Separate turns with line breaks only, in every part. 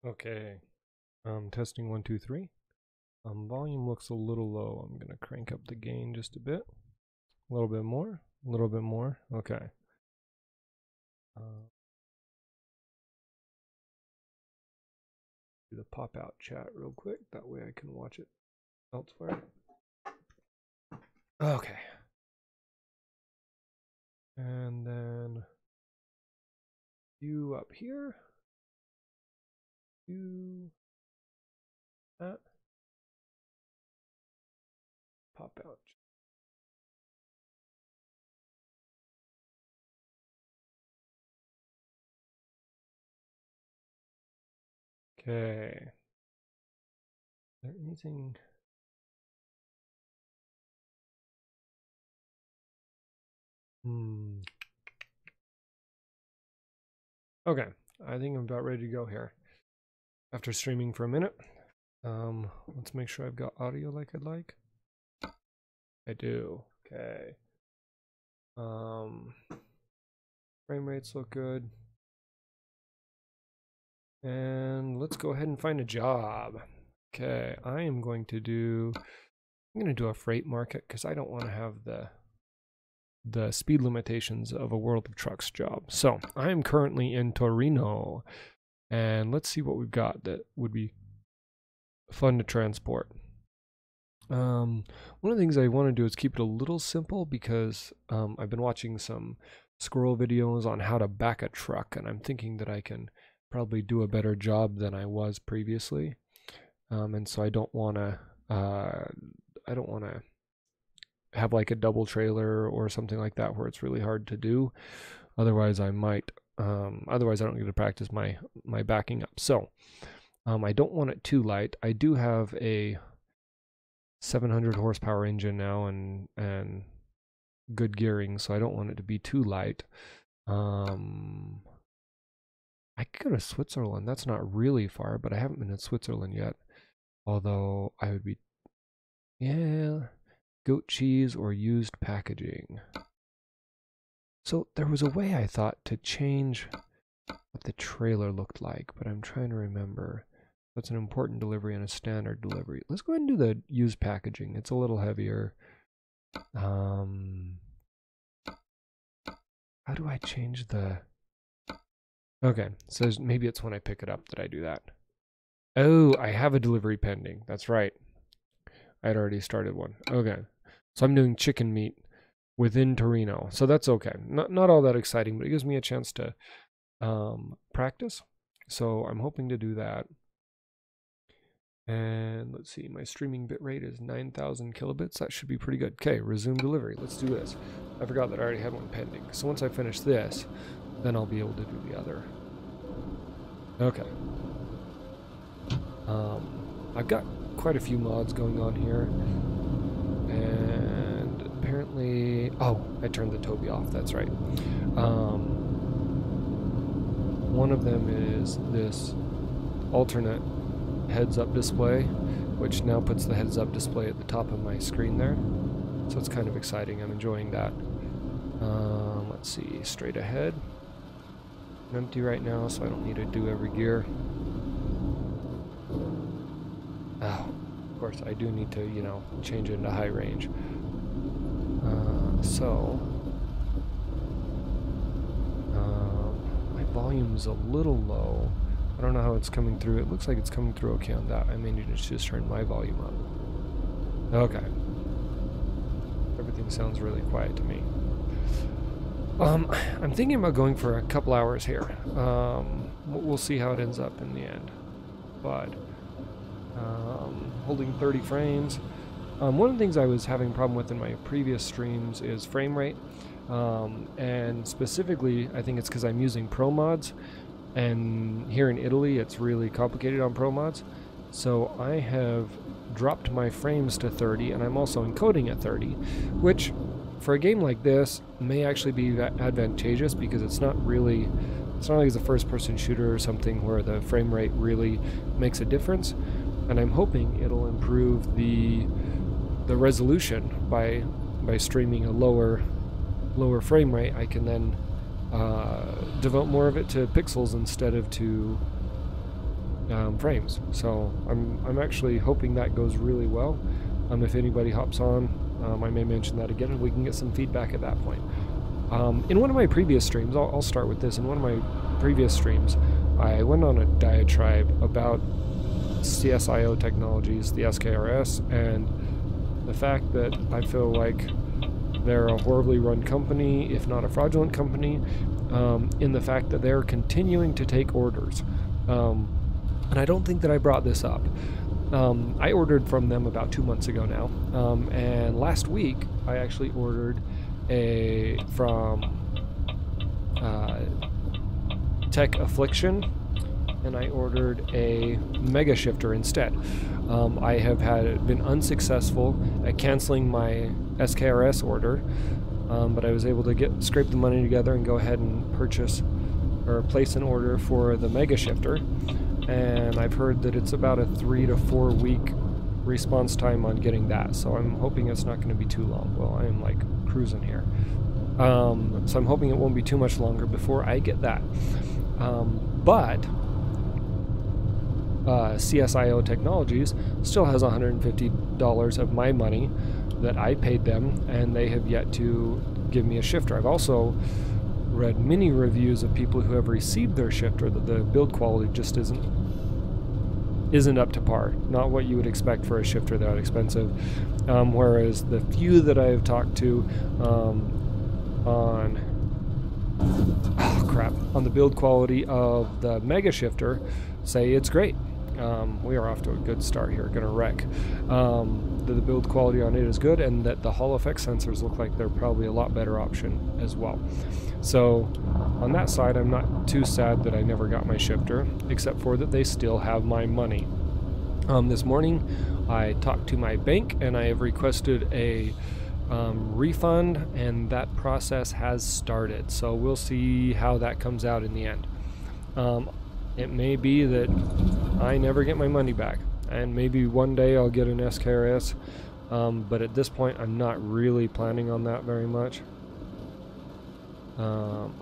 Okay, testing 1, 2, 3. Volume looks a little low. I'm gonna crank up the gain just a bit. A little bit more, a little bit more. Okay. Do the pop out chat real quick. That way I can watch it elsewhere. Okay. And then you up here. You that. Pop out. Okay. Is there anything? Okay, I think I'm about ready to go here. After streaming for a minute, let's make sure I've got audio like I'd like. I do. Okay. Frame rates look good. And let's go ahead and find a job. Okay, I'm going to do a freight market because I don't want to have the speed limitations of a World of Trucks job. So I am currently in Torino, and let's see what we've got that would be fun to transport. One of the things I want to do is keep it a little simple because I've been watching some squirrel videos on how to back a truck, and I'm thinking that I can probably do a better job than I was previously. And so I don't want to have like a double trailer or something like that where it's really hard to do. Otherwise I might otherwise I don't get to practice my backing up. So I don't want it too light. I do have a 700 horsepower engine now and good gearing, so I don't want it to be too light. I could go to Switzerland. That's not really far, but I haven't been to Switzerland yet. Although I would be, yeah, goat cheese or used packaging. So there was a way I thought to change what the trailer looked like, but I'm trying to remember. That's an important delivery and a standard delivery. Let's go ahead and do the used packaging. It's a little heavier. How do I change the... Okay, so maybe it's when I pick it up that I do that. Oh, I have a delivery pending. That's right. I had already started one. Okay, so I'm doing chicken meat within Torino. So that's okay. Not all that exciting, but it gives me a chance to practice. So I'm hoping to do that. And let's see, my streaming bitrate is 9,000 kilobits. That should be pretty good. Okay, resume delivery. Let's do this. I forgot that I already had one pending. So once I finish this, then I'll be able to do the other. Okay. I've got quite a few mods going on here. And apparently... Oh, I turned the Toby off. That's right. One of them is this alternate heads-up display, which now puts the heads-up display at the top of my screen there. So it's kind of exciting. I'm enjoying that. Let's see, straight ahead. I'm empty right now, so I don't need to do every gear. Oh, of course, I do need to, you know, change it into high range. My volume's a little low. I don't know how it's coming through. It looks like it's coming through okay on that. I may need to just turn my volume up. Okay. Everything sounds really quiet to me. I'm thinking about going for a couple hours here. We'll see how it ends up in the end. But holding 30 frames. One of the things I was having a problem with in my previous streams is frame rate. And specifically, I think it's because I'm using Pro mods. And here in Italy, it's really complicated on Pro mods. So I have dropped my frames to 30, and I'm also encoding at 30, which for a game like this may actually be advantageous because it's not like it's a first-person shooter or something where the frame rate really makes a difference. And I'm hoping it'll improve the resolution by streaming a lower frame rate. I can then devote more of it to pixels instead of to frames. So I'm actually hoping that goes really well. If anybody hops on, I may mention that again, and we can get some feedback at that point. In one of my previous streams, I'll start with this. In one of my previous streams, I went on a diatribe about CSIO technologies, the SKRS, and the fact that I feel like they're a horribly run company, if not a fraudulent company, in the fact that they're continuing to take orders. And I don't think that I brought this up. I ordered from them about 2 months ago now, and last week I actually ordered from Tech Affliction, and I ordered a mega shifter instead. I have been unsuccessful at canceling my SKRS order, but I was able to scrape the money together and go ahead and place an order for the mega shifter. And I've heard that it's about a 3 to 4 week response time on getting that, so I'm hoping it's not going to be too long. Well, I am like cruising here, so I'm hoping it won't be too much longer before I get that. But CSIO Technologies still has $150 of my money that I paid them, and they have yet to give me a shifter. I've also read many reviews of people who have received their shifter that the build quality just isn't up to par. Not what you would expect for a shifter that expensive. Whereas the few that I have talked to on the build quality of the mega shifter say it's great. We are off to a good start here. Gonna wreck. The build quality on it is good, and that the Hall effect sensors look like they're probably a lot better option as well. So on that side, I'm not too sad that I never got my shifter, except for that they still have my money. This morning I talked to my bank and I have requested a refund, and that process has started. So we'll see how that comes out in the end. It may be that I never get my money back, and maybe one day I'll get an SKRS, but at this point I'm not really planning on that very much. I'm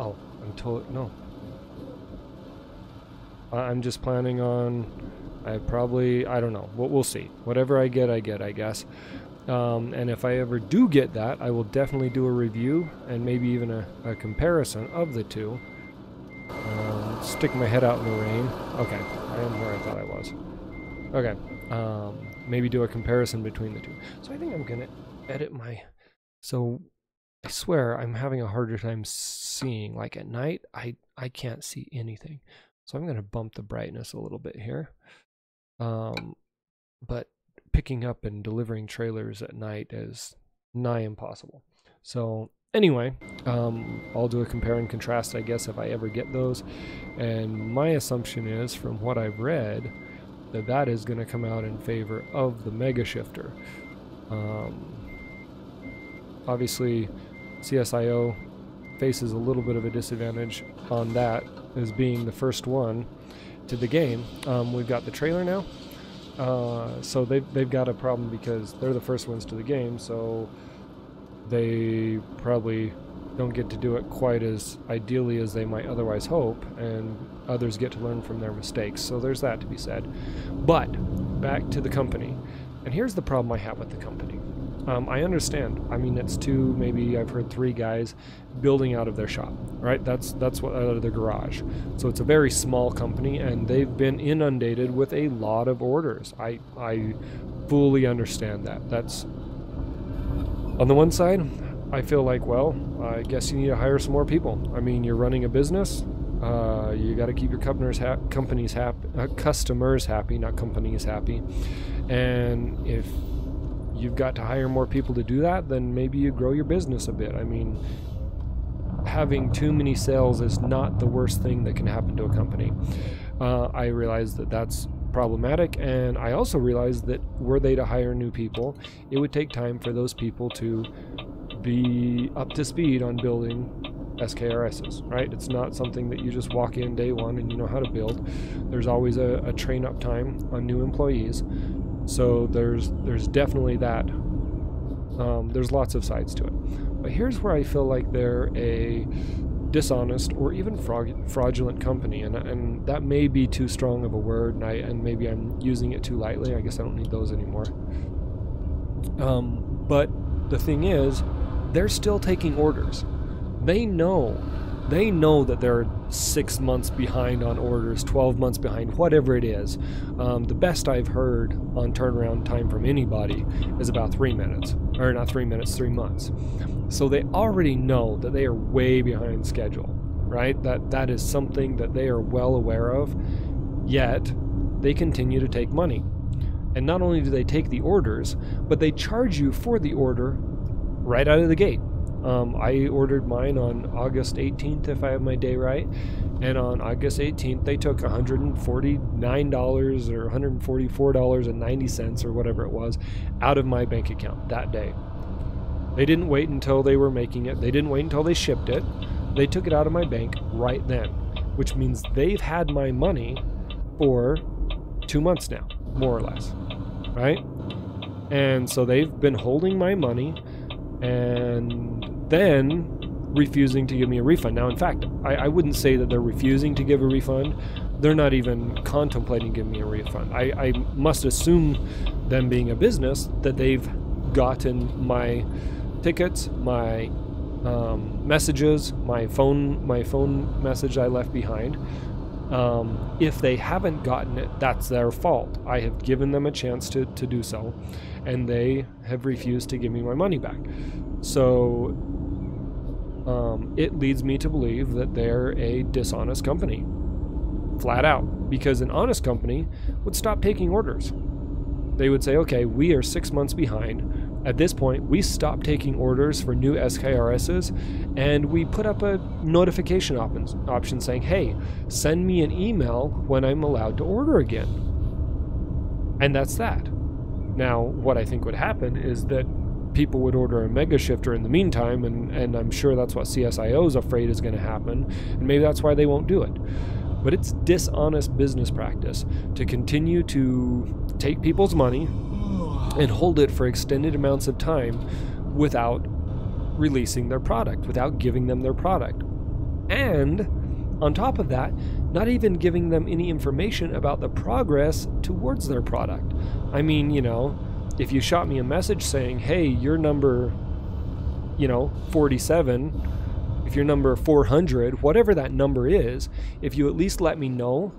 just planning on, I don't know, we'll see. Whatever I get, I guess. And if I ever do get that, I will definitely do a review and maybe even a comparison of the two. Stick my head out in the rain. Okay, I am where I thought I was. Okay, maybe do a comparison between the two. So I think I'm gonna edit so I swear I'm having a harder time seeing. Like at night, I can't see anything. So I'm gonna bump the brightness a little bit here. But picking up and delivering trailers at night is nigh impossible. So anyway, I'll do a compare and contrast, I guess, if I ever get those. And my assumption is, from what I've read, that is going to come out in favor of the mega shifter. Obviously, CSIO faces a little bit of a disadvantage on that, as being the first one to the game. We've got the trailer now. So they've got a problem because they're the first ones to the game, so they probably don't get to do it quite as ideally as they might otherwise hope, and others get to learn from their mistakes. So there's that to be said. But back to the company, and here's the problem I have with the company. I understand. I mean, it's two, maybe I've heard 3 guys building out of their shop, right? That's what, out of their garage. So it's a very small company, and they've been inundated with a lot of orders. I fully understand that. That's, on the one side, I feel like, well, I guess you need to hire some more people. I mean, you're running a business. You got to keep your customers happy, not companies happy. And if you've got to hire more people to do that, then maybe you grow your business a bit. I mean, having too many sales is not the worst thing that can happen to a company. I realize that that's problematic, and I also realize that were they to hire new people, it would take time for those people to be up to speed on building SKRSs, right? It's not something that you just walk in day one and you know how to build. There's always a train up time on new employees. So there's definitely that. There's lots of sides to it. But here's where I feel like they're a dishonest or even fraudulent company, and that may be too strong of a word, and maybe I'm using it too lightly. I guess I don't need those anymore. But the thing is, they're still taking orders. They know that they're 6 months behind on orders, 12 months behind, whatever it is. The best I've heard on turnaround time from anybody is about 3 minutes, or not 3 minutes, 3 months. So they already know that they are way behind schedule, right? That is something that they are well aware of, yet they continue to take money. And not only do they take the orders, but they charge you for the order right out of the gate. I ordered mine on August 18th, if I have my day right, and on August 18th they took $149 or $144.90 or whatever it was out of my bank account that day. They didn't wait until they were making it. They didn't wait until they shipped it. They took it out of my bank right then, which means they've had my money for 2 months now, more or less, right? And so they've been holding my money and then refusing to give me a refund. Now, in fact, I wouldn't say that they're refusing to give a refund. They're not even contemplating giving me a refund. I must assume, them being a business, that they've gotten my tickets, my messages, my phone message I left behind. If they haven't gotten it, that's their fault. I have given them a chance to do so, and they have refused to give me my money back. So it leads me to believe that they're a dishonest company, flat out, because an honest company would stop taking orders. They would say, okay, we are 6 months behind. At this point, we stop taking orders for new SKRSs, and we put up a notification option saying, hey, send me an email when I'm allowed to order again. And that's that. Now, what I think would happen is that people would order a mega shifter in the meantime, and I'm sure that's what CSIO is afraid is going to happen, and maybe that's why they won't do it. But it's dishonest business practice to continue to take people's money and hold it for extended amounts of time without releasing their product, without giving them their product. And on top of that, not even giving them any information about the progress towards their product. I mean, if you shot me a message saying, hey, you're number, 47, if you're number 400, whatever that number is, if you at least let me know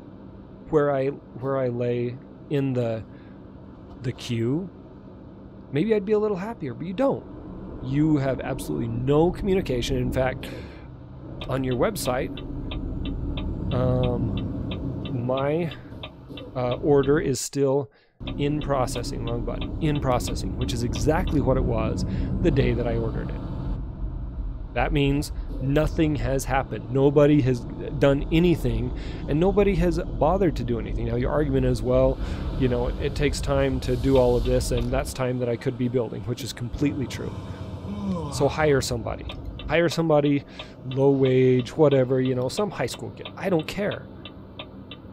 where I lay in the queue, maybe I'd be a little happier, but you don't. You have absolutely no communication. In fact, on your website, my order is still in processing, wrong button, in processing, which is exactly what it was the day that I ordered it. That means nothing has happened. Nobody has done anything, and nobody has bothered to do anything. Now, your argument is, well, it takes time to do all of this, and that's time that I could be building, which is completely true. So hire somebody. Hire somebody, low wage, whatever, some high school kid. I don't care.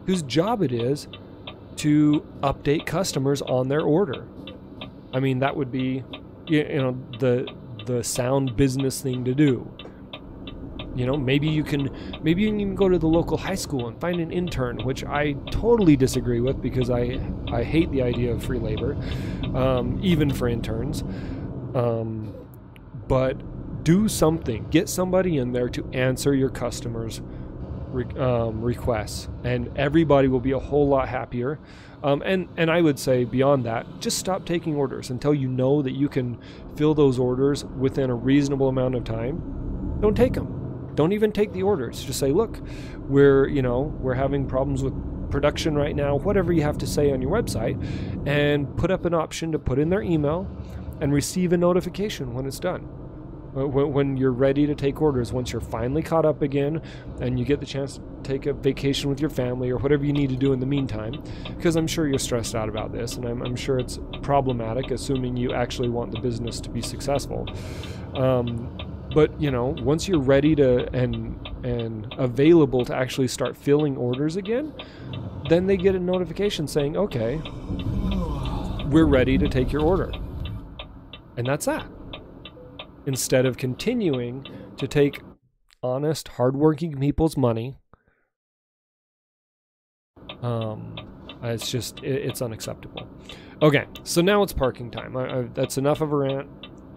Whose job it is to update customers on their order. I mean, that would be, the sound business thing to do. Maybe you can even go to the local high school and find an intern, which I totally disagree with, because I hate the idea of free labor, even for interns. But do something. Get somebody in there to answer your customers' requests, and everybody will be a whole lot happier. And I would say beyond that, just stop taking orders until you know that you can fill those orders within a reasonable amount of time. Don't take them. Don't even take the orders. Just say, look, we're having problems with production right now, whatever you have to say on your website, and put up an option to put in their email and receive a notification when it's done. When you're ready to take orders, once you're finally caught up again and you get the chance to take a vacation with your family or whatever you need to do in the meantime, because I'm sure you're stressed out about this, and I'm sure it's problematic, assuming you actually want the business to be successful. But once you're ready to and available to actually start filling orders again, then they get a notification saying, okay, we're ready to take your order. And that's that. Instead of continuing to take honest, hardworking people's money. It's just, it's unacceptable. Okay, so now it's parking time. That's enough of a rant.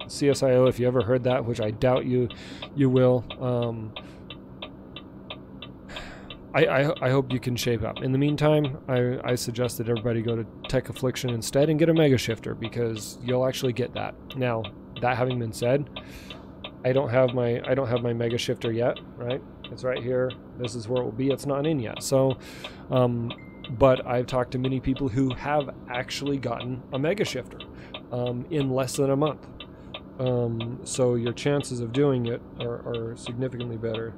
CSIO, if you ever heard that, which I doubt you will, I hope you can shape up. In the meantime, I suggest that everybody go to Tech Affliction instead and get a Mega Shifter, because you'll actually get that. Now, that having been said, I don't have my Mega Shifter yet, right? It's right here. This is where it will be. It's not in yet. So, but I've talked to many people who have actually gotten a Mega Shifter in less than a month. So your chances of doing it are significantly better.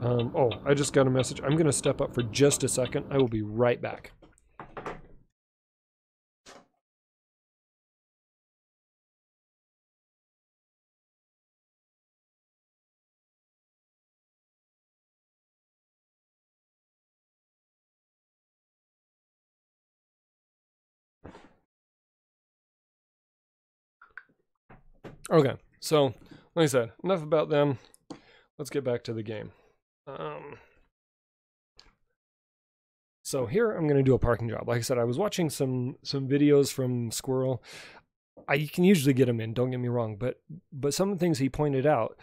Oh, I just got a message. I'm going to step up for just a second. I will be right back. Okay, so like I said, enough about them. Let's get back to the game. So here I'm going to do a parking job. Like I said, I was watching some videos from Squirrel. I can usually get him in, don't get me wrong, but some of the things he pointed out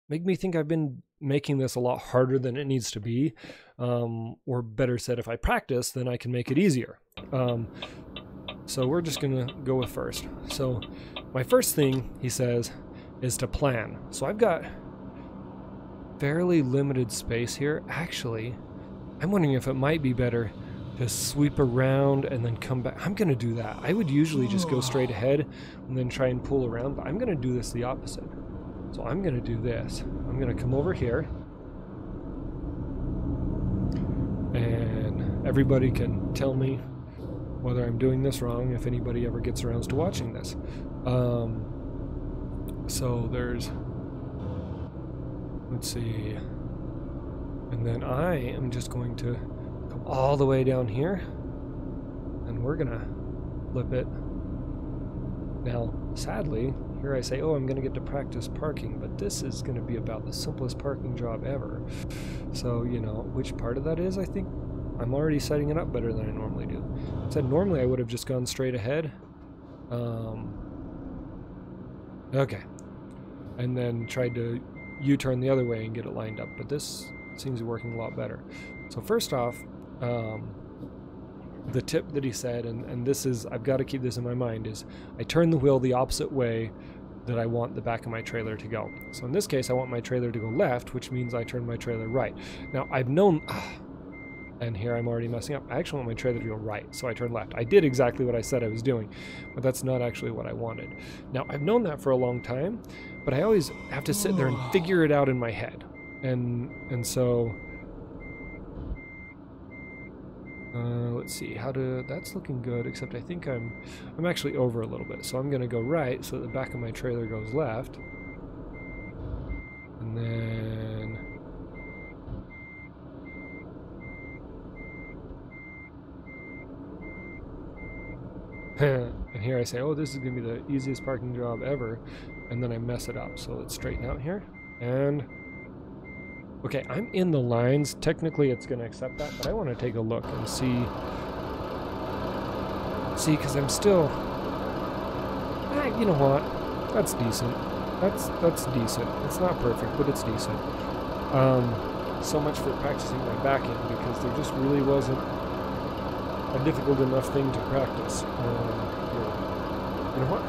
make me think I've been making this a lot harder than it needs to be, or better said, if I practice, then I can make it easier. So we're just going to go with first. So my first thing, he says, is to plan. So I've got fairly limited space here. Actually, I'm wondering if it might be better to sweep around and then come back. I'm going to do that. I would usually just go straight ahead and then try and pull around, but I'm going to do this the opposite. So I'm going to do this. I'm going to come over here, and everybody can tell me whether I'm doing this wrong if anybody ever gets around to watching this. So there's, let's see, and then I am just going to come all the way down here, and we're gonna flip it. Now, sadly, here I say, oh, I'm gonna get to practice parking, but this is gonna be about the simplest parking job ever. So, you know, which part of that is, I think I'm already setting it up better than I normally do. So normally I would have just gone straight ahead. Okay. And then tried to U-turn the other way and get it lined up, but this seems to be working a lot better. So first off, the tip that he said, and this is, I've got to keep this in my mind, is I turn the wheel the opposite way that I want the back of my trailer to go. So in this case, I want my trailer to go left, which means I turn my trailer right. Now I've known, and here I'm already messing up, I actually want my trailer to go right, so I turn left. I did exactly what I said I was doing, but that's not actually what I wanted. Now I've known that for a long time, but I always have to sit there and figure it out in my head. And so let's see how to, that's looking good, except I think I'm actually over a little bit. So I'm gonna go right so that the back of my trailer goes left. And then and here I say, oh, this is gonna be the easiest parking job ever, and then I mess it up. So let's straighten out here, and okay, I'm in the lines. Technically it's gonna accept that, but I want to take a look and see, because I'm still, you know what, that's decent. That's decent. It's not perfect, but it's decent. So much for practicing my back end, because there just really wasn't a difficult enough thing to practice. You know what?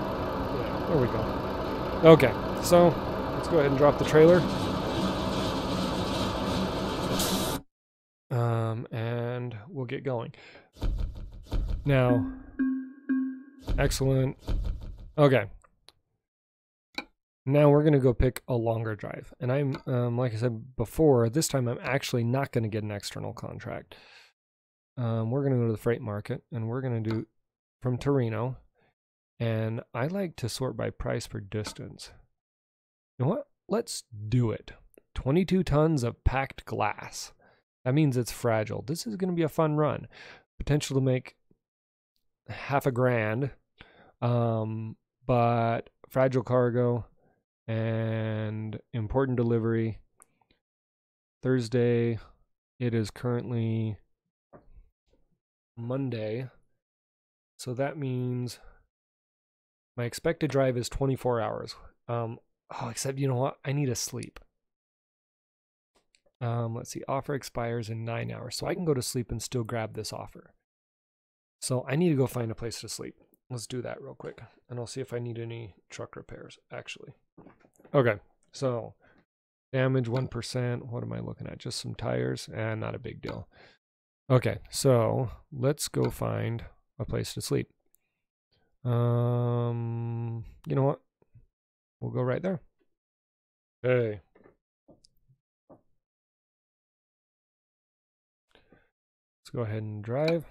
Yeah, there we go. Okay, so let's go ahead and drop the trailer. And we'll get going. Now, excellent. Okay. Now we're going to go pick a longer drive. And I'm, like I said before, this time I'm actually not going to get an external contract. We're going to go to the freight market, and we're going to do from Torino. And I like to sort by price per distance. You know what? Let's do it. 22 tons of packed glass. That means it's fragile. This is going to be a fun run. Potential to make $500,000. But fragile cargo and important delivery. Thursday, it is currently Monday, so that means my expected drive is 24 hours. Except you know what? I need to sleep. Let's see, offer expires in 9 hours, so I can go to sleep and still grab this offer. So I need to go find a place to sleep. Let's do that real quick, and I'll see if I need any truck repairs, actually. Okay, so damage 1%. What am I looking at? Just some tires? And not a big deal. Okay, so let's go find a place to sleep. You know what? We'll go right there. Hey. Let's go ahead and drive.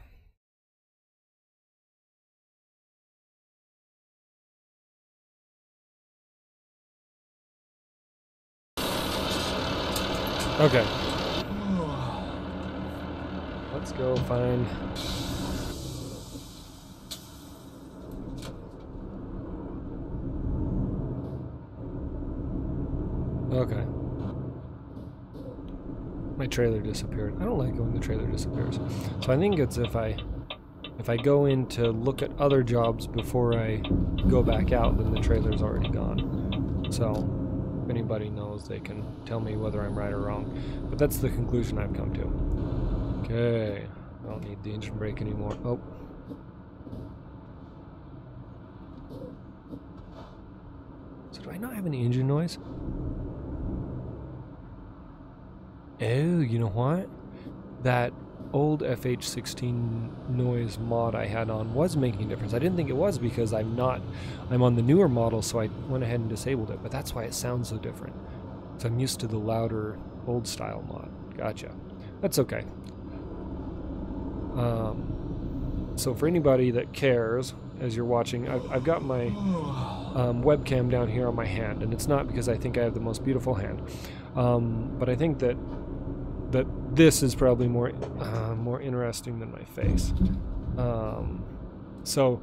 Okay. Let's go find... Okay. My trailer disappeared. I don't like it when the trailer disappears. So I think it's if I go in to look at other jobs before I go back out, then the trailer's already gone. So if anybody knows, they can tell me whether I'm right or wrong. But that's the conclusion I've come to. Okay. I don't need the engine brake anymore. Oh. So do I not have any engine noise? Oh, you know what? That old FH16 noise mod I had on was making a difference. I didn't think it was because I'm on the newer model, so I went ahead and disabled it, but that's why it sounds so different. So I'm used to the louder old style mod. Gotcha. That's okay. So for anybody that cares, as you're watching, I've got my webcam down here on my hand, and it's not because I think I have the most beautiful hand, but I think that this is probably more interesting than my face. So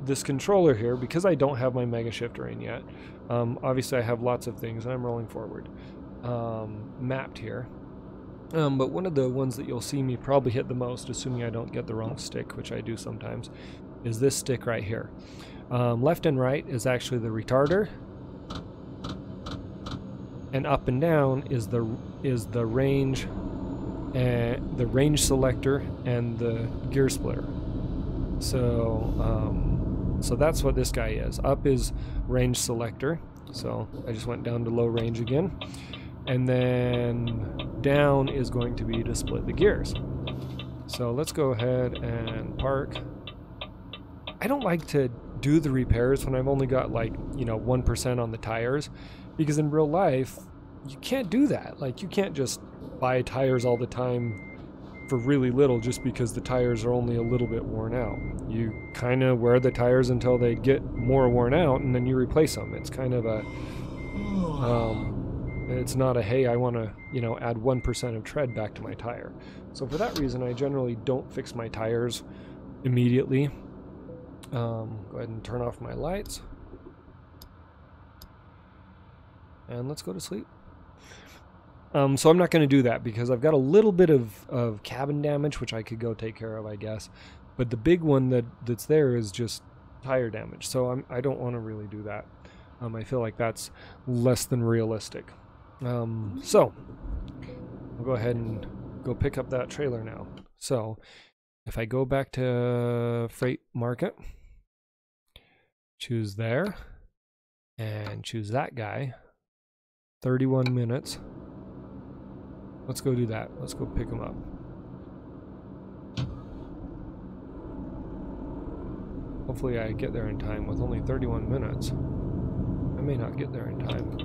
this controller here, because I don't have my mega shifter in yet, obviously I have lots of things, and I'm rolling forward, mapped here. But one of the ones that you'll see me probably hit the most, assuming I don't get the wrong stick, which I do sometimes, is this stick right here. Left and right is actually the retarder, and up and down is the range, and the range selector and the gear splitter. So so that's what this guy is. Up is range selector, so I just went down to low range again, and then down is going to be to split the gears. So let's go ahead and park. I don't like to do the repairs when I've only got, like, 1% on the tires, because in real life you can't do that. Like, you can't just buy tires all the time for really little just because the tires are only a little bit worn out. You kind of wear the tires until they get more worn out, and then you replace them. It's kind of a it's not a, hey, I want to add 1% of tread back to my tire. So for that reason, I generally don't fix my tires immediately. Go ahead and turn off my lights, and let's go to sleep. So I'm not going to do that because I've got a little bit of cabin damage, which I could go take care of, I guess. But the big one that's there is just tire damage. So I don't want to really do that. I feel like that's less than realistic. So I'll go ahead and go pick up that trailer now. So if I go back to Freight Market, choose there, and choose that guy, 31 minutes. Let's go do that. Let's go pick him up. Hopefully I get there in time. With only 31 minutes, I may not get there in time.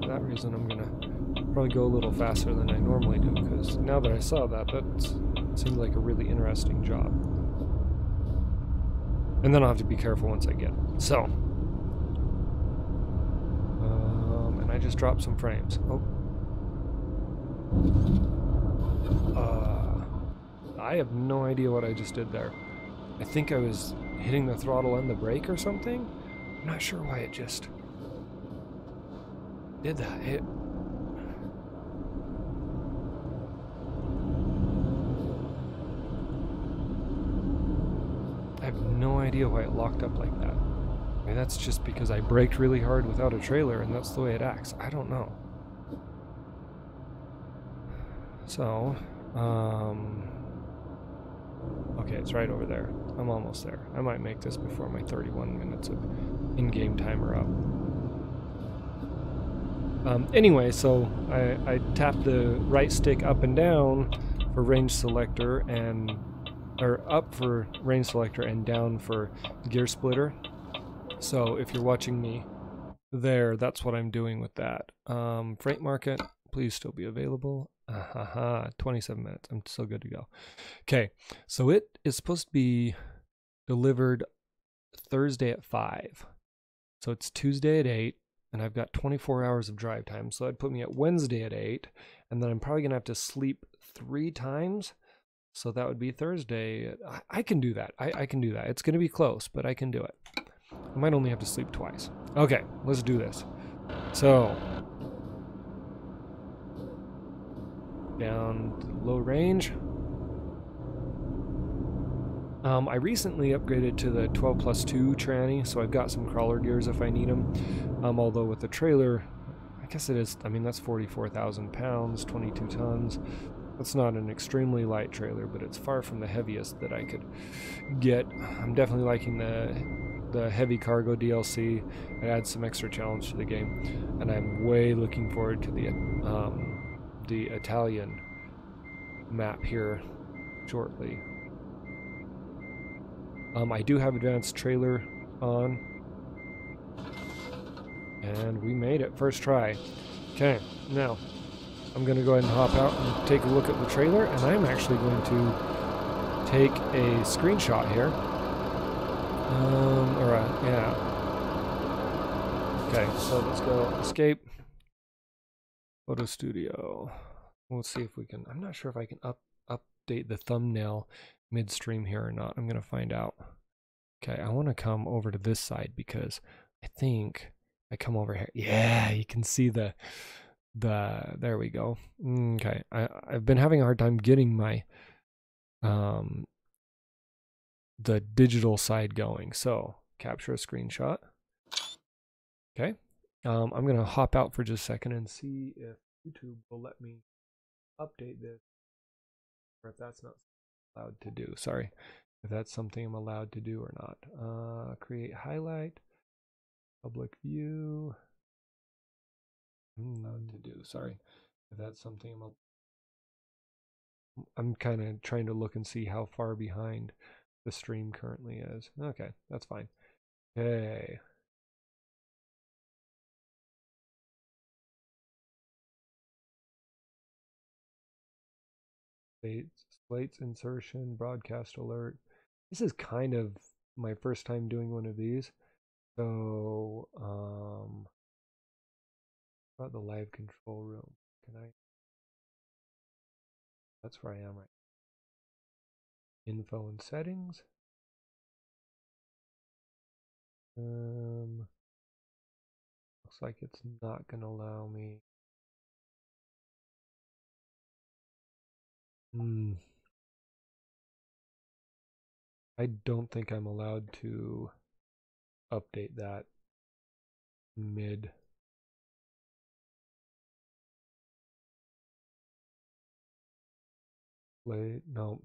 For that reason, I'm gonna probably go a little faster than I normally do, because now that I saw that seemed like a really interesting job. And then I'll have to be careful once I get it. So, and I just dropped some frames. Oh. I have no idea what I just did there. I think I was hitting the throttle and the brake or something. I'm not sure why it just did that. I have no idea why it locked up like that. Maybe that's just because I braked really hard without a trailer and that's the way it acts. I don't know. So, okay, it's right over there. I'm almost there. I might make this before my 31 minutes of in-game timer up. Anyway, so I tapped the right stick up and down for range selector or up for range selector and down for gear splitter. So if you're watching me there, that's what I'm doing with that. Freight market, please still be available. 27 minutes. I'm still good to go. Okay, so it is supposed to be delivered Thursday at 5. So it's Tuesday at 8, and I've got 24 hours of drive time. So that'd put me at Wednesday at 8, and then I'm probably going to have to sleep 3 times. So that would be Thursday. I can do that. I can do that. It's going to be close, but I can do it. I might only have to sleep twice. Okay, let's do this. So, down to low range. I recently upgraded to the 12+2 tranny, so I've got some crawler gears if I need them. Although with the trailer, I guess it is, I mean, that's 44,000 pounds, 22 tons. That's not an extremely light trailer, but it's far from the heaviest that I could get. I'm definitely liking the heavy cargo DLC. It adds some extra challenge to the game, and I'm way looking forward to the Italian map here shortly. I do have advanced trailer on, and we made it first try. Okay, now I'm going to go ahead and hop out and take a look at the trailer, and I'm actually going to take a screenshot here. Yeah. Okay, so let's go escape. Photo studio. Let's see if we can, I'm not sure if I can update the thumbnail midstream here or not. I'm going to find out. Okay, I want to come over to this side because I think I come over here. Yeah, you can see there we go. Okay, I've been having a hard time getting my the digital side going. So capture a screenshot. Okay, I'm gonna hop out for just a second and see if YouTube will let me update this, or if that's not allowed to do. Sorry, if that's something I'm allowed to do or not. Create highlight, public view. Allowed to do. Sorry, if that's something I'm kind of trying to look and see how far behind the stream currently is. Okay, that's fine. Okay. Slates insertion, broadcast alert. This is kind of my first time doing one of these. So, about the live control room. Can I? That's where I am right now. Info and settings. Looks like it's not going to allow me. I don't think I'm allowed to update that mid. Wait, no.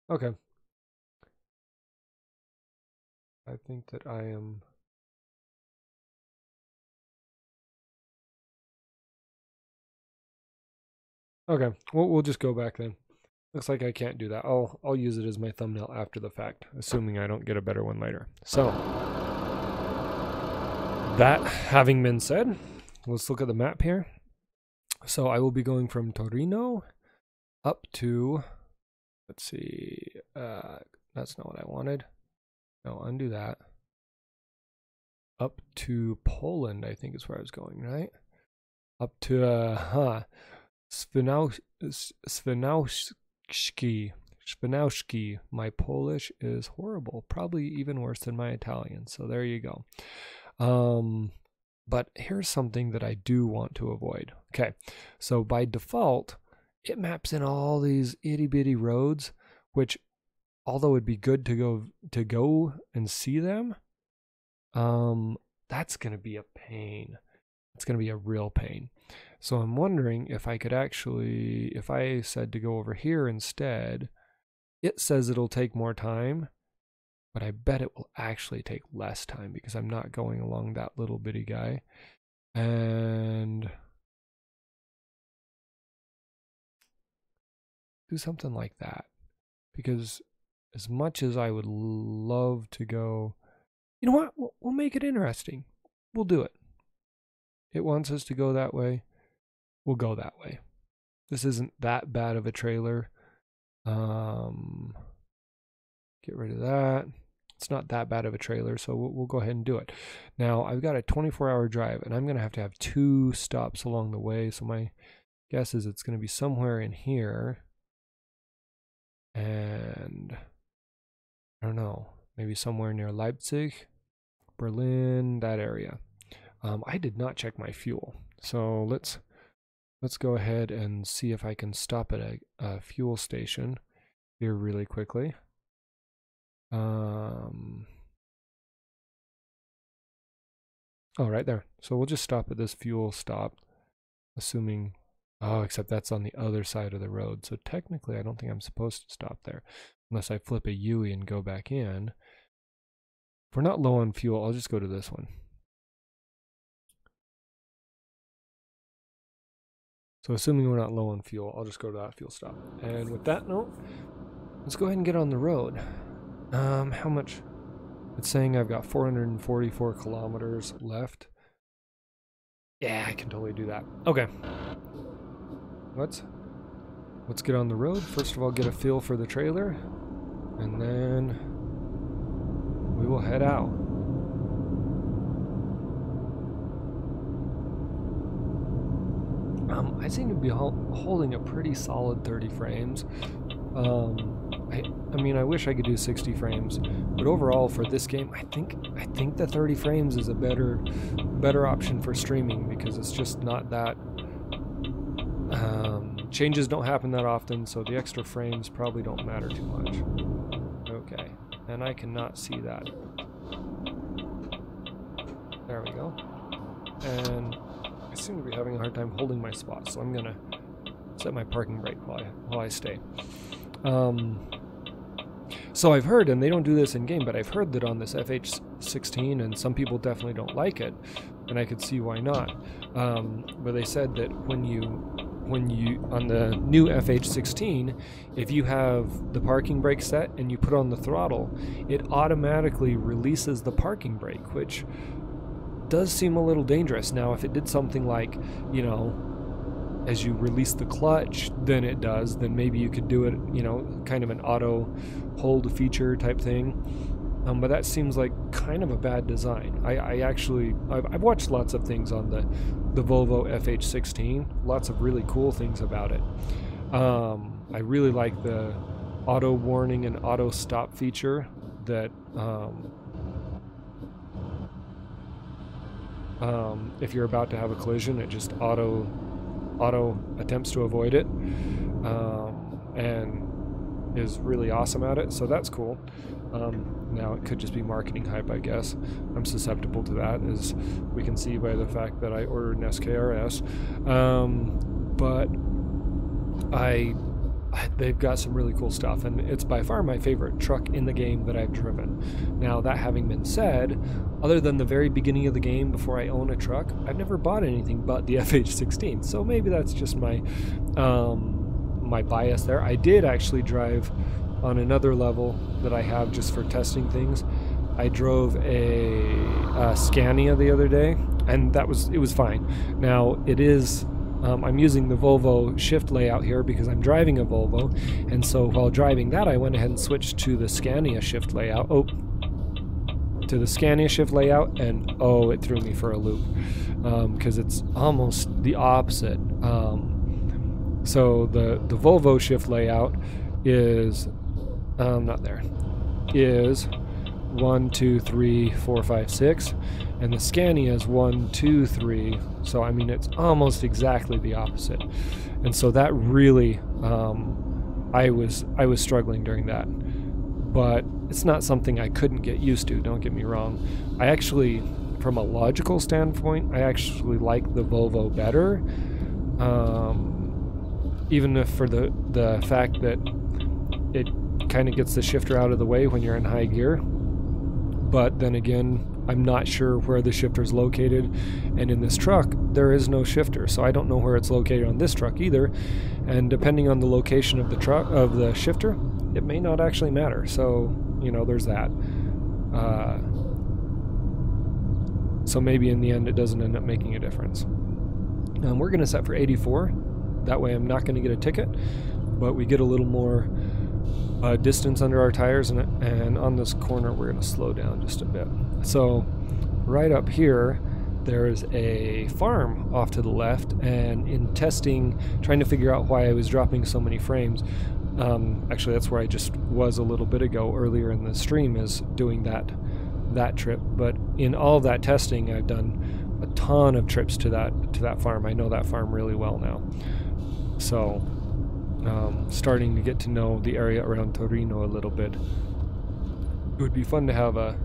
Okay. I think that I am. Okay, we'll just go back then. Looks like I can't do that. I'll use it as my thumbnail after the fact, assuming I don't get a better one later. So, that having been said, let's look at the map here. So I will be going from Torino up to, let's see, that's not what I wanted. No, undo that. Up to Poland, I think is where I was going, right? Up to, Svinowski Szpanowski. My Polish is horrible, probably even worse than my Italian. So there you go. But here's something that I do want to avoid. Okay, so by default, it maps in all these itty bitty roads, which, although it'd be good to go and see them, that's gonna be a pain. It's gonna be a real pain. So I'm wondering if I could actually, if I said to go over here instead, it says it'll take more time, but I bet it will actually take less time because I'm not going along that little bitty guy. And do something like that. Because as much as I would love to go, you know what? We'll make it interesting. We'll do it. It wants us to go that way. We'll go that way. This isn't that bad of a trailer. Get rid of that. It's not that bad of a trailer, so we'll go ahead and do it. Now, I've got a 24-hour drive, and I'm going to have 2 stops along the way, so my guess is it's going to be somewhere in here. And I don't know, maybe somewhere near Leipzig, Berlin, that area. I did not check my fuel, so let's go ahead and see if I can stop at a fuel station here really quickly. Oh, right there. So we'll just stop at this fuel stop, assuming, oh, except that's on the other side of the road. So technically, I don't think I'm supposed to stop there unless I flip a U-ey and go back in. If we're not low on fuel, I'll just go to this one. So assuming we're not low on fuel, I'll just go to that fuel stop. And with that note, let's go ahead and get on the road. How much? It's saying I've got 444 kilometers left. Yeah, I can totally do that. Okay. Let's get on the road. First of all, get a feel for the trailer, and then we will head out. I seem to be holding a pretty solid 30 frames. I mean, I wish I could do 60 frames, but overall for this game, I think the 30 frames is a better option for streaming because it's just not that. Changes don't happen that often, so the extra frames probably don't matter too much. Okay, and I cannot see that. There we go. And I seem to be having a hard time holding my spot, so I'm gonna set my parking brake while I stay. So I've heard, and they don't do this in game, but I've heard that on this FH16, and some people definitely don't like it, and I could see why not. But they said that when you on the new FH16, if you have the parking brake set and you put on the throttle, it automatically releases the parking brake, which does seem a little dangerous. Now, if it did something like, you know, as you release the clutch, then it does, then maybe you could do it, you know, kind of an auto hold feature type thing. But that seems like kind of a bad design. I've watched lots of things on the Volvo FH16, lots of really cool things about it. I really like the auto warning and auto stop feature that if you're about to have a collision, it just auto attempts to avoid it, and is really awesome at it, so that's cool. Now it could just be marketing hype, I guess. I'm susceptible to that, as we can see by the fact that I ordered an SKRS. But they've got some really cool stuff, and it's by far my favorite truck in the game that I've driven. Now, that having been said, other than the very beginning of the game before I own a truck, I've never bought anything but the FH16, so maybe that's just my my bias there. I did actually drive on another level that I have just for testing things. I drove a Scania the other day, and it was fine. Now, it is I'm using the Volvo shift layout here because I'm driving a Volvo, and so while driving that, I went ahead and switched to the Scania shift layout. To the Scania shift layout, and it threw me for a loop because it's almost the opposite. So the Volvo shift layout is not there, is 1, 2, 3, 4, 5, 6, and the Scania is 1, 2, 3. So I mean, it's almost exactly the opposite, and so that really, I was struggling during that, but it's not something I couldn't get used to. Don't get me wrong. I actually, from a logical standpoint, I actually like the Volvo better, even if for the fact that it kind of gets the shifter out of the way when you're in high gear. But then again, I'm not sure where the shifter is located, and in this truck there is no shifter, so I don't know where it's located on this truck either. And depending on the location of the truck, of the shifter, it may not actually matter. So you know, there's that. So maybe in the end it doesn't end up making a difference. We're going to set for 84. That way I'm not going to get a ticket, but we get a little more distance under our tires, and on this corner we're going to slow down just a bit. So right up here there is a farm off to the left, and in testing, trying to figure out why I was dropping so many frames, actually that's where I just was a little bit ago earlier in the stream, is doing that trip. But in all of that testing, I've done a ton of trips to that farm. I know that farm really well now, so starting to get to know the area around Torino a little bit. It would be fun to have a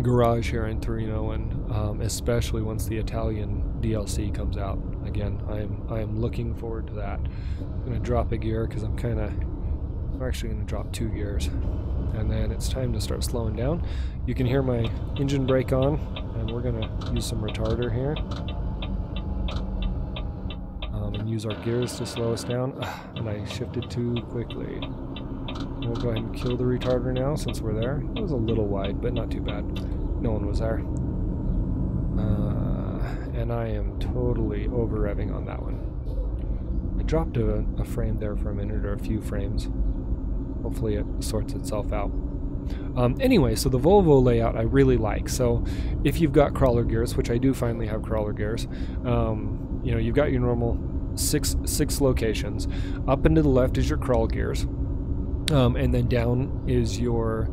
garage here in Torino, and especially once the Italian DLC comes out. Again, I am looking forward to that. I'm going to drop a gear because I'm actually going to drop 2 gears, and then it's time to start slowing down. You can hear my engine brake on, and we're going to use some retarder here. And use our gears to slow us down. And I shifted too quickly. We'll go ahead and kill the retarder now since we're there. It was a little wide, but not too bad. No one was there. And I am totally over revving on that one. I dropped a frame there for a minute, or a few frames. Hopefully it sorts itself out. Anyway, so the Volvo layout I really like. So if you've got crawler gears, which I do finally have crawler gears, you know, you've got your normal six locations. Up and to the left is your crawl gears, and then down is your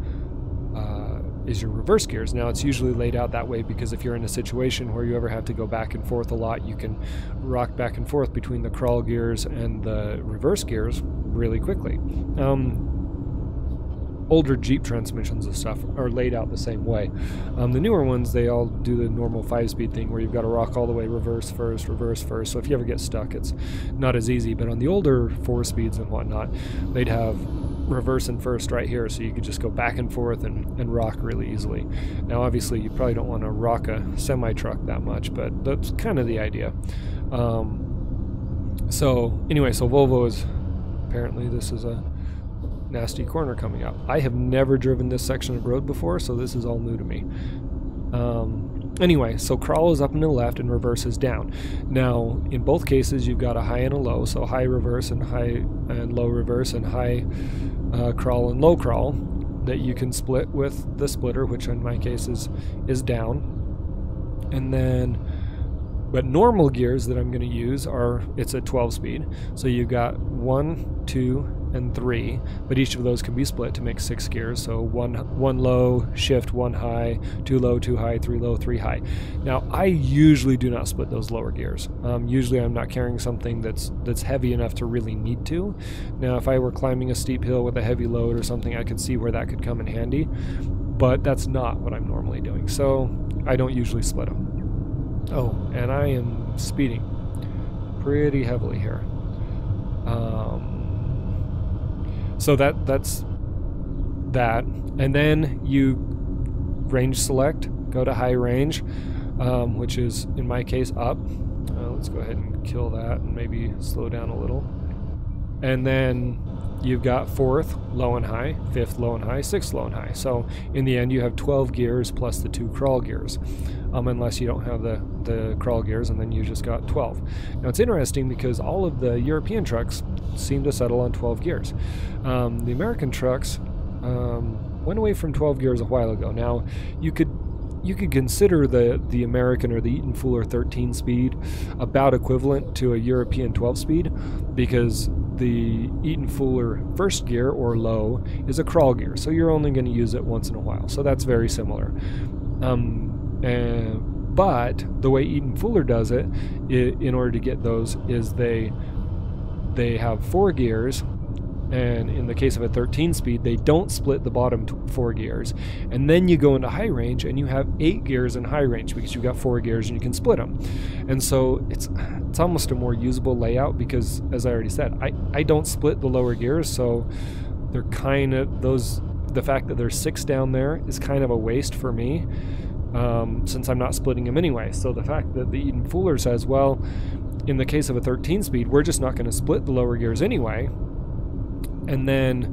reverse gears. Now it's usually laid out that way because if you're in a situation where you ever have to go back and forth a lot, you can rock back and forth between the crawl gears and the reverse gears really quickly. Older Jeep transmissions and stuff are laid out the same way. The newer ones, they all do the normal 5-speed thing where you've got to rock all the way reverse first. So if you ever get stuck, it's not as easy. But on the older 4-speeds and whatnot, they'd have reverse and first right here, so you could just go back and forth and rock really easily. Now obviously you probably don't want to rock a semi-truck that much, but that's kind of the idea. So anyway, so Volvo is, apparently this is a nasty corner coming up. I have never driven this section of road before, so this is all new to me. Anyway, so crawl is up and to the left and reverse is down. Now, in both cases, you've got a high and a low, so high reverse and high and low reverse, and high crawl and low crawl that you can split with the splitter, which in my case is down. And then, but normal gears that I'm going to use it's a 12-speed, so you've got 1, 2, and 3, but each of those can be split to make 6 gears. So one low, shift, 1 high, 2 low, 2 high, 3 low, 3 high. Now I usually do not split those lower gears. Usually I'm not carrying something that's heavy enough to really need to. Now if I were climbing a steep hill with a heavy load or something, I could see where that could come in handy, but that's not what I'm normally doing, so I don't usually split them. Oh, and I am speeding pretty heavily here. So that's that, and then you range select, go to high range, which is in my case up. Let's go ahead and kill that and maybe slow down a little. And then you've got 4th low and high, 5th low and high, 6th low and high. So in the end you have 12 gears plus the 2 crawl gears, unless you don't have the crawl gears, and then you just got 12. Now it's interesting because all of the European trucks seem to settle on 12 gears. The American trucks went away from 12 gears a while ago. Now you could you could consider the American or the Eaton Fuller 13 speed about equivalent to a European 12 speed, because the Eaton Fuller first gear or low is a crawl gear, so you're only going to use it once in a while. So that's very similar. But the way Eaton Fuller does it, in order to get those, is they have 4 gears, and in the case of a 13 speed, they don't split the bottom 4 gears, and then you go into high range and you have 8 gears in high range because you've got 4 gears and you can split them. And so it's almost a more usable layout, because, as I already said, I don't split the lower gears, so they're kind of the fact that there's 6 down there is kind of a waste for me, since I'm not splitting them anyway. So the fact that the Eaton Fuller says, well, in the case of a 13 speed, we're just not going to split the lower gears anyway, and then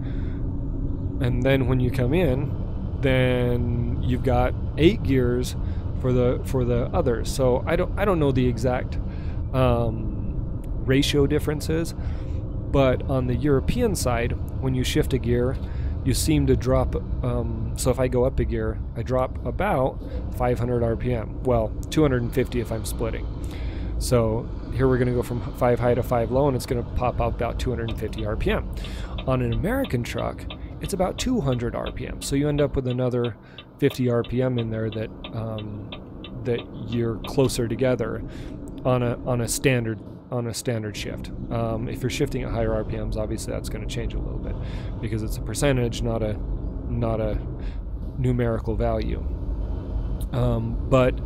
when you come in, then you've got 8 gears for the others. So I don't know the exact ratio differences, but on the European side, when you shift a gear, you seem to drop, so if I go up a gear, I drop about 500 RPM. Well, 250 if I'm splitting. So here we're going to go from 5 high to 5 low, and it's going to pop out about 250 RPM. On an American truck, it's about 200 RPM. So you end up with another 50 RPM in there that you're closer together on a standard shift. If you're shifting at higher RPMs, obviously that's going to change a little bit, because it's a percentage, not a numerical value. But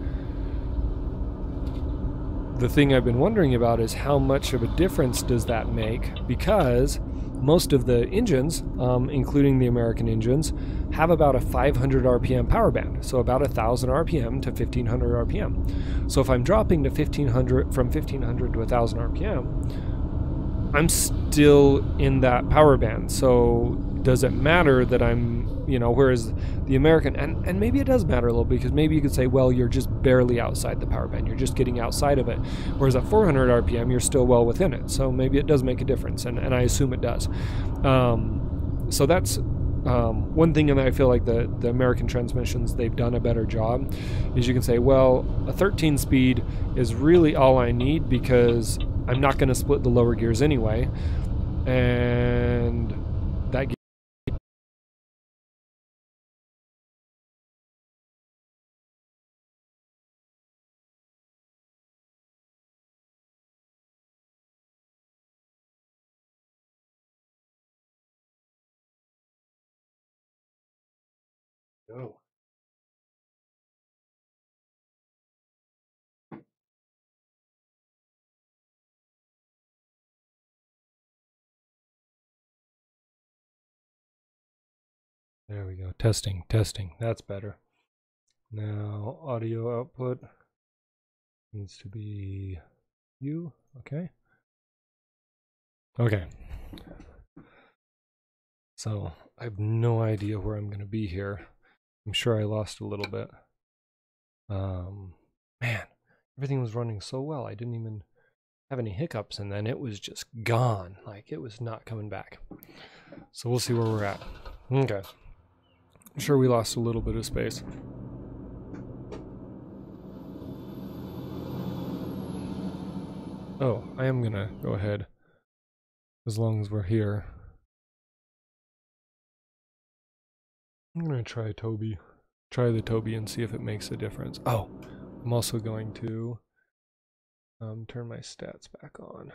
the thing I've been wondering about is how much of a difference does that make, because most of the engines, including the American engines, have about a 500 RPM power band, so about 1,000 RPM to 1,500 RPM. So if I'm dropping to 1,500, from 1,500 to 1,000 RPM, I'm still in that power band. So does it matter that I'm, whereas the American, and maybe it does matter a little, because maybe you could say, well, you're just barely outside the power band, you're just getting outside of it, whereas at 400 RPM you're still well within it. So maybe it does make a difference, and I assume it does. So that's one thing that I feel like the American transmissions, they've done a better job, is you can say, well, a 13 speed is really all I need, because I'm not going to split the lower gears anyway, and that go. There we go. Testing. That's better. Now, audio output needs to be you. Okay. Okay. So, I have no idea where I'm going to be here. I'm sure I lost a little bit. Man, everything was running so well. I didn't even have any hiccups, and then it was just gone. Like, it was not coming back. So we'll see where we're at. Okay. I'm sure we lost a little bit of space. Oh, I am gonna go ahead, as long as we're here. I'm gonna try the Toby and see if it makes a difference. Oh, I'm also going to turn my stats back on.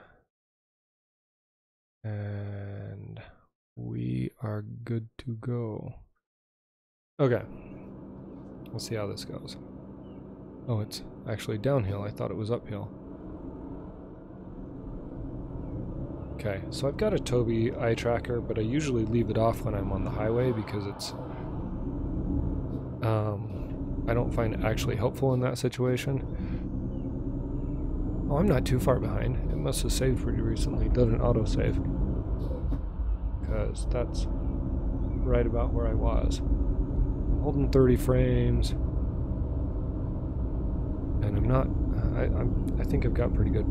And we are good to go. Okay, we'll see how this goes. Oh, it's actually downhill. I thought it was uphill. Okay, so I've got a Toby eye tracker, but I usually leave it off when I'm on the highway, because it's I don't find it actually helpful in that situation. Oh, I'm not too far behind. It must have saved pretty recently. It doesn't auto-save, because that's right about where I was. I'm holding 30 frames, and I'm not. I think I've got pretty good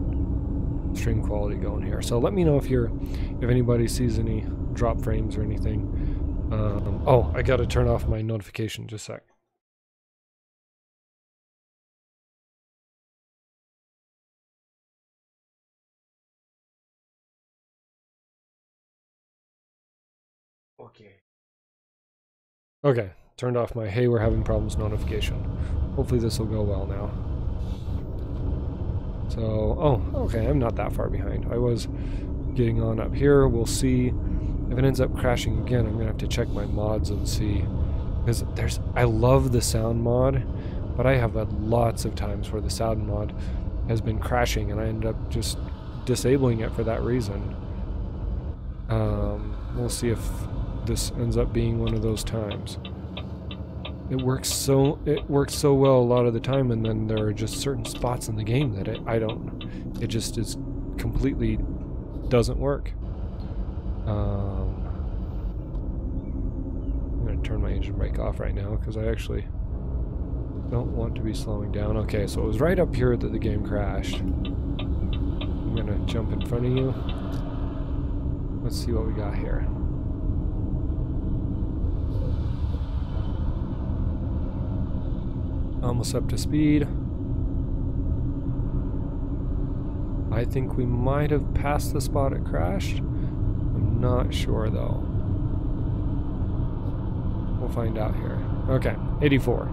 stream quality going here. So let me know if anybody sees any drop frames or anything. Oh, I got to turn off my notification. Just a sec. Okay, turned off my hey, we're having problems notification. Hopefully this will go well now. So, oh, okay, I'm not that far behind. I was getting on up here. We'll see. If it ends up crashing again, I'm going to have to check my mods and see. Because I love the sound mod, but I have had lots of times where the sound mod has been crashing and I end up just disabling it for that reason. We'll see if this ends up being one of those times. It works so well a lot of the time, and then there are just certain spots in the game that it just is completely doesn't work. I'm gonna turn my engine brake off right now because I actually don't want to be slowing down. Okay, so it was right up here that the game crashed. I'm gonna jump in front of you. Let's see what we got here. Almost up to speed. I think we might have passed the spot it crashed. I'm not sure though. We'll find out here. Okay, 84.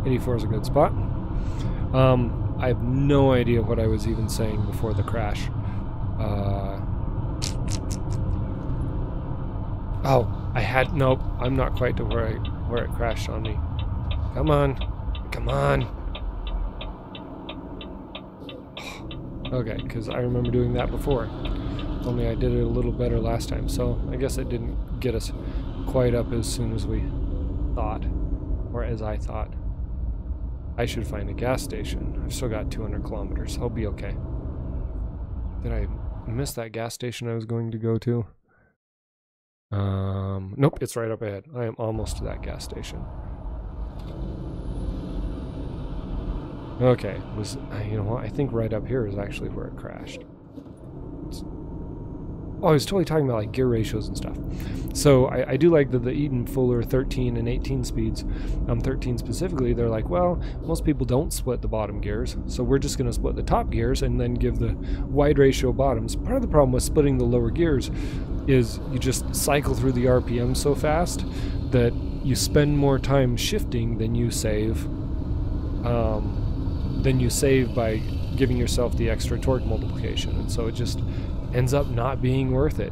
84 is a good spot. I have no idea what I was even saying before the crash. Oh, nope, I'm not quite to where it crashed on me. Come on. Come on. Okay, because I remember doing that before. Only I did it a little better last time, so I guess it didn't get us quite up as soon as we thought, or as I thought. I should find a gas station. I've still got 200 kilometers. I'll be okay. Did I miss that gas station I was going to go to? Nope, it's right up ahead. I am almost to that gas station. Okay, you know what? I think right up here is actually where it crashed. Oh, I was totally talking about like gear ratios and stuff. So I do like the Eaton Fuller 13 and 18 speeds. 13 specifically, they're like, well, most people don't split the bottom gears, so we're just going to split the top gears and then give the wide ratio bottoms. Part of the problem with splitting the lower gears is you just cycle through the RPM so fast that you spend more time shifting than you save. By giving yourself the extra torque multiplication, and so it just ends up not being worth it.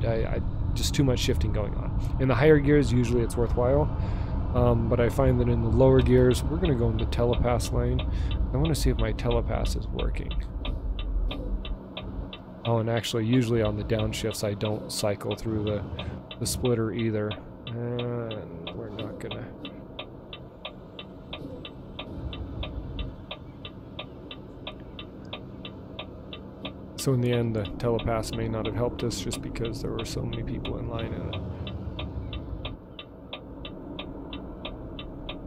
Just too much shifting going on. In the higher gears, usually it's worthwhile, but I find that in the lower gears, we're going to go into telepass lane. I want to see if my telepass is working. Oh, and actually, usually on the downshifts, I don't cycle through the splitter either, and we're not going to. So in the end, the telepass may not have helped us just because there were so many people in line in it.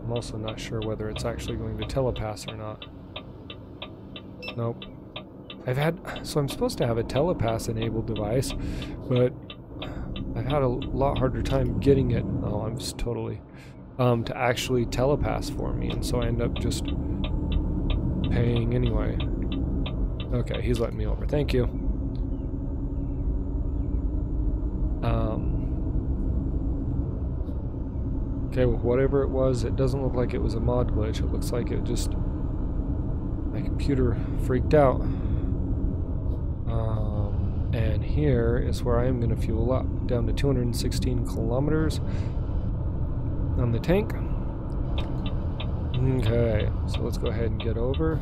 I'm also not sure whether it's actually going to telepass or not. Nope. So I'm supposed to have a telepass enabled device, but I've had a lot harder time getting it. Oh, I'm just totally to actually telepass for me, and so I end up just paying anyway. Okay, he's letting me over. Thank you. Okay, well, whatever it was, it doesn't look like it was a mod glitch. It looks like it just... my computer freaked out. And here is where I am going to fuel up. Down to 216 kilometers on the tank. Okay, so let's go ahead and get over.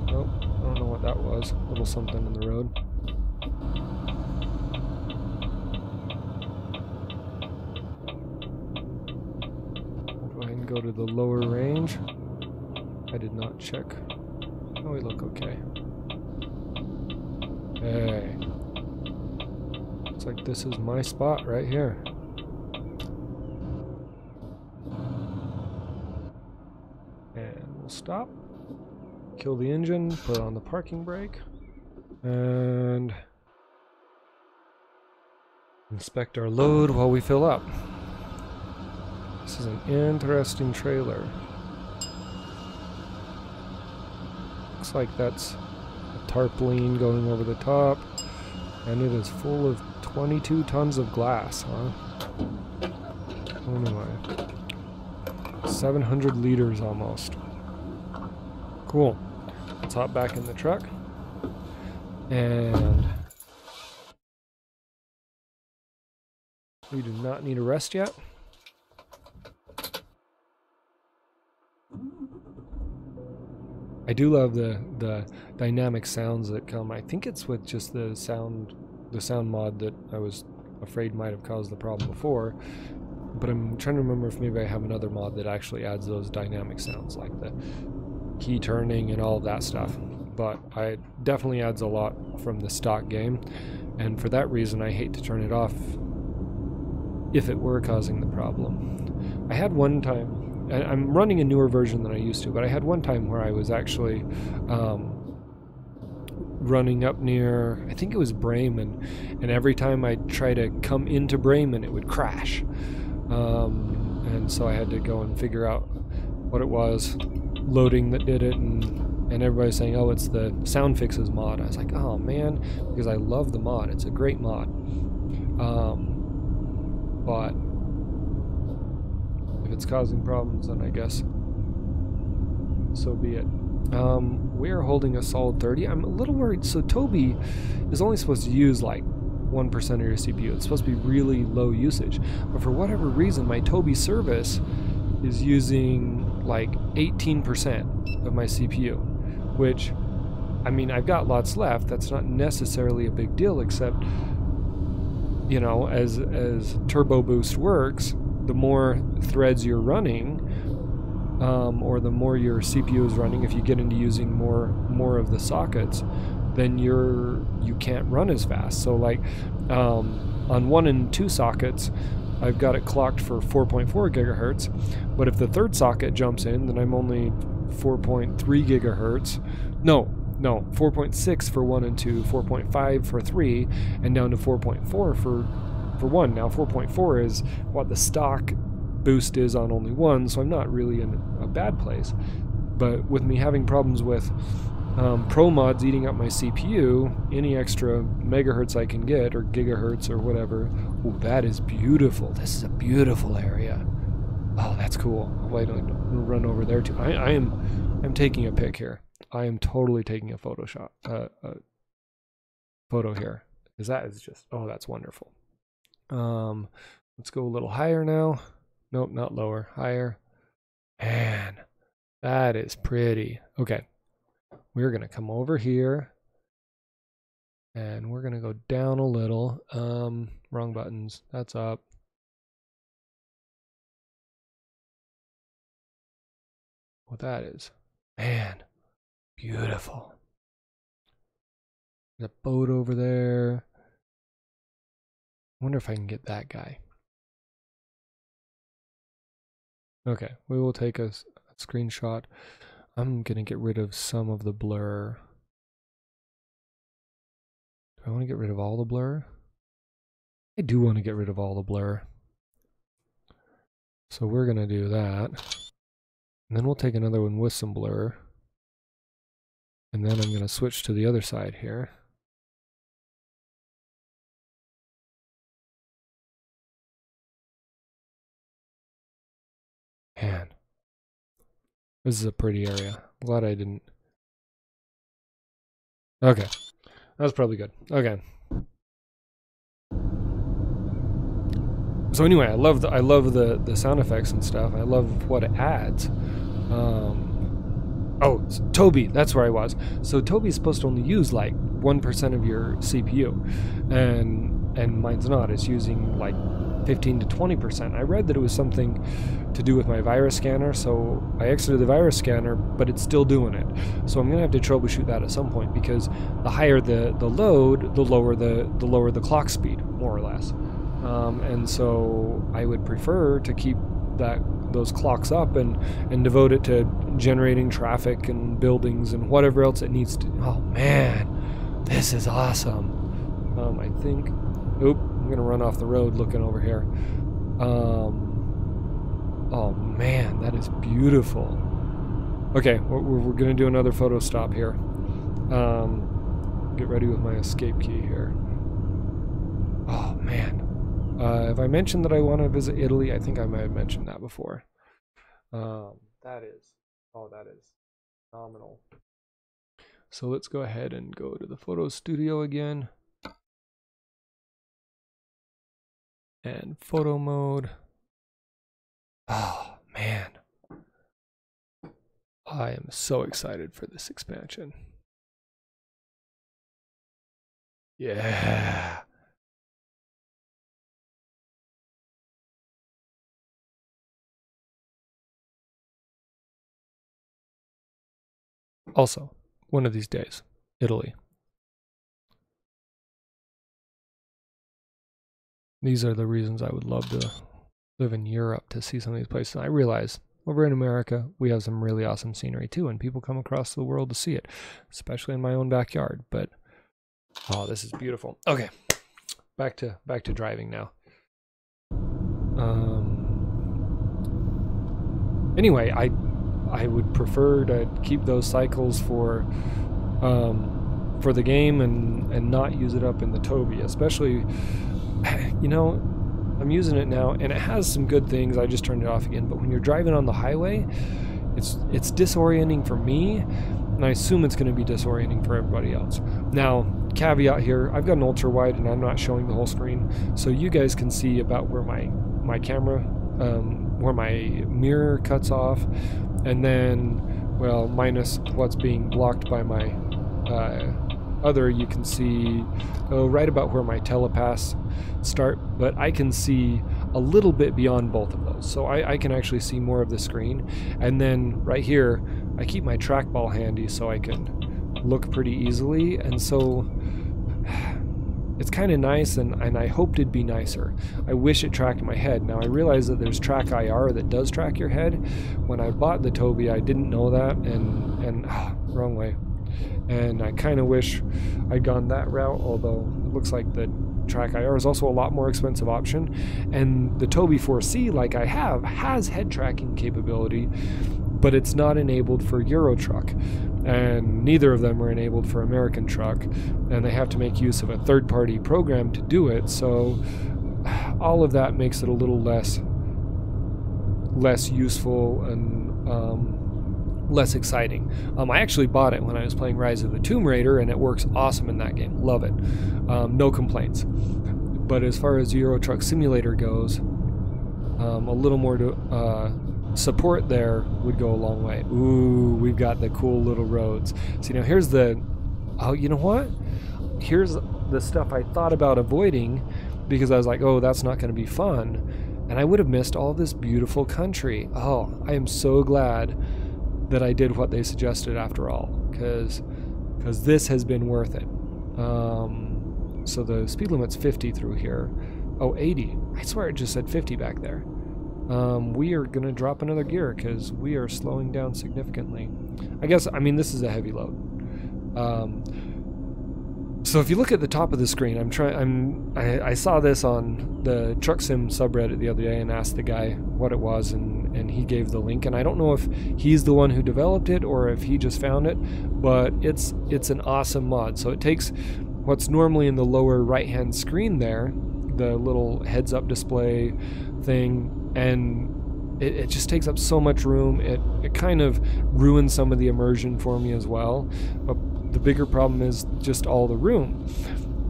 Nope. I don't know what that was. A little something in the road. I'll go ahead and go to the lower range. I did not check. Oh, we look okay. Hey. Looks like this is my spot right here. And we'll stop. Kill the engine, put on the parking brake, and inspect our load while we fill up. This is an interesting trailer. Looks like that's a tarpaulin going over the top. And it is full of 22 tons of glass, huh? Anyway. 700 liters almost. Cool. Let's hop back in the truck. And we do not need a rest yet. I do love the dynamic sounds that come. I think it's with just the sound mod that I was afraid might have caused the problem before. But I'm trying to remember if maybe I have another mod that actually adds those dynamic sounds, like the key turning and all of that stuff. But it definitely adds a lot from the stock game, and for that reason I hate to turn it off if it were causing the problem. I had one time, I'm running a newer version than I used to, but I had one time where I was actually running up near, I think it was Bremen, and every time I'd try to come into Bremen it would crash. And so I had to go and figure out what it was, loading that did it, and everybody's saying, oh, it's the Sound Fixes mod. I was like, oh man, because I love the mod. It's a great mod. But if it's causing problems, then I guess so be it. We are holding a solid 30. I'm a little worried. So Toby is only supposed to use like 1% of your CPU. It's supposed to be really low usage. But for whatever reason, my Toby service is using like 18% of my CPU, which, I mean, I've got lots left. That's not necessarily a big deal, except, you know, as Turbo Boost works, the more threads you're running, or the more your CPU is running, if you get into using more of the sockets, then you can't run as fast. So like on 1 and 2 sockets, I've got it clocked for 4.4 gigahertz, but if the third socket jumps in, then I'm only 4.3 gigahertz. No, 4.6 for 1 and 2, 4.5 for 3, and down to 4.4 for 1. Now 4.4 is what the stock boost is on only 1, so I'm not really in a bad place. But with me having problems with pro mods eating up my CPU, any extra megahertz I can get, or gigahertz or whatever. Oh, that is beautiful. This is a beautiful area. Oh, that's cool. Wait, I'll run over there too. I'm taking a pic here. I am totally taking a photo here. Because that is just, oh, that's wonderful. Let's go a little higher now. Nope, not lower, higher. Man, that is pretty. Okay. We're going to come over here, and we're going to go down a little. Wrong buttons. That's up. What that is. Man, beautiful. There's a boat over there. I wonder if I can get that guy. Okay, we will take a screenshot. I'm going to get rid of some of the blur. Do I want to get rid of all the blur? I do want to get rid of all the blur. So we're going to do that. And then we'll take another one with some blur. And then I'm going to switch to the other side here. Man. This is a pretty area. Glad I didn't. Okay. That was probably good. Okay. So anyway, I love the sound effects and stuff. I love what it adds. Oh, Toby, that's where I was. So Toby's supposed to only use like 1% of your CPU. And mine's not. It's using like 15 to 20%. I read that it was something to do with my virus scanner, so I exited the virus scanner, but it's still doing it. So I'm gonna have to troubleshoot that at some point, because the higher the load, the lower the clock speed, more or less. And so I would prefer to keep those clocks up and devote it to generating traffic and buildings and whatever else it needs to. Oh man, this is awesome. I think. Oop. I'm gonna run off the road looking over here. Oh man, that is beautiful. Okay, we're gonna do another photo stop here. Get ready with my escape key here. Oh man. Have I mentioned that I want to visit Italy? I think I might have mentioned that before. That is phenomenal. So let's go ahead and go to the photo studio again. And photo mode. Oh man. I am so excited for this expansion. Yeah. Also, one of these days, Italy. These are the reasons I would love to live in Europe, to see some of these places. I realize over in America, we have some really awesome scenery too, and people come across the world to see it, especially in my own backyard. But oh, this is beautiful. Okay, back to driving now. Anyway, I would prefer to keep those cycles for the game and not use it up in the Toby, especially, you know, I'm using it now and it has some good things. I just turned it off again, but when you're driving on the highway, it's disorienting for me, and I assume it's going to be disorienting for everybody else. Now, caveat here, I've got an ultra wide and I'm not showing the whole screen, so you guys can see about where my camera, where my mirror cuts off, and then, well, minus what's being blocked by my other, you can see right about where my telepaths start, but I can see a little bit beyond both of those, so I can actually see more of the screen. And then right here I keep my trackball handy so I can look pretty easily, and so it's kind of nice, and I hoped it'd be nicer. I wish it tracked my head. Now I realize that there's track IR that does track your head. When I bought the Toby, I didn't know that, and wrong way. And I kind of wish I'd gone that route, although it looks like the track IR is also a lot more expensive option. And the Toby 4C, like I have, has head tracking capability, but it's not enabled for Euro Truck. And neither of them are enabled for American Truck, and they have to make use of a third-party program to do it, so all of that makes it a little less useful and less exciting. I actually bought it when I was playing Rise of the Tomb Raider, and it works awesome in that game. Love it. No complaints. But as far as Euro Truck Simulator goes, a little more to support there would go a long way. Ooh, we've got the cool little roads. See, now here's the... Oh, you know what? Here's the stuff I thought about avoiding because I was like, oh, that's not going to be fun. And I would have missed all this beautiful country. Oh, I am so glad that I did what they suggested after all, because this has been worth it. So the speed limit's 50 through here. Oh, 80. I swear it just said 50 back there. We are going to drop another gear because we are slowing down significantly. I mean, this is a heavy load. So if you look at the top of the screen, I saw this on the Truck Sim subreddit the other day and asked the guy what it was, and he gave the link, and I don't know if he's the one who developed it or if he just found it, but it's an awesome mod. So it takes what's normally in the lower right hand screen there, the little heads up display thing, and it just takes up so much room. It kind of ruins some of the immersion for me as well, but the bigger problem is just all the room.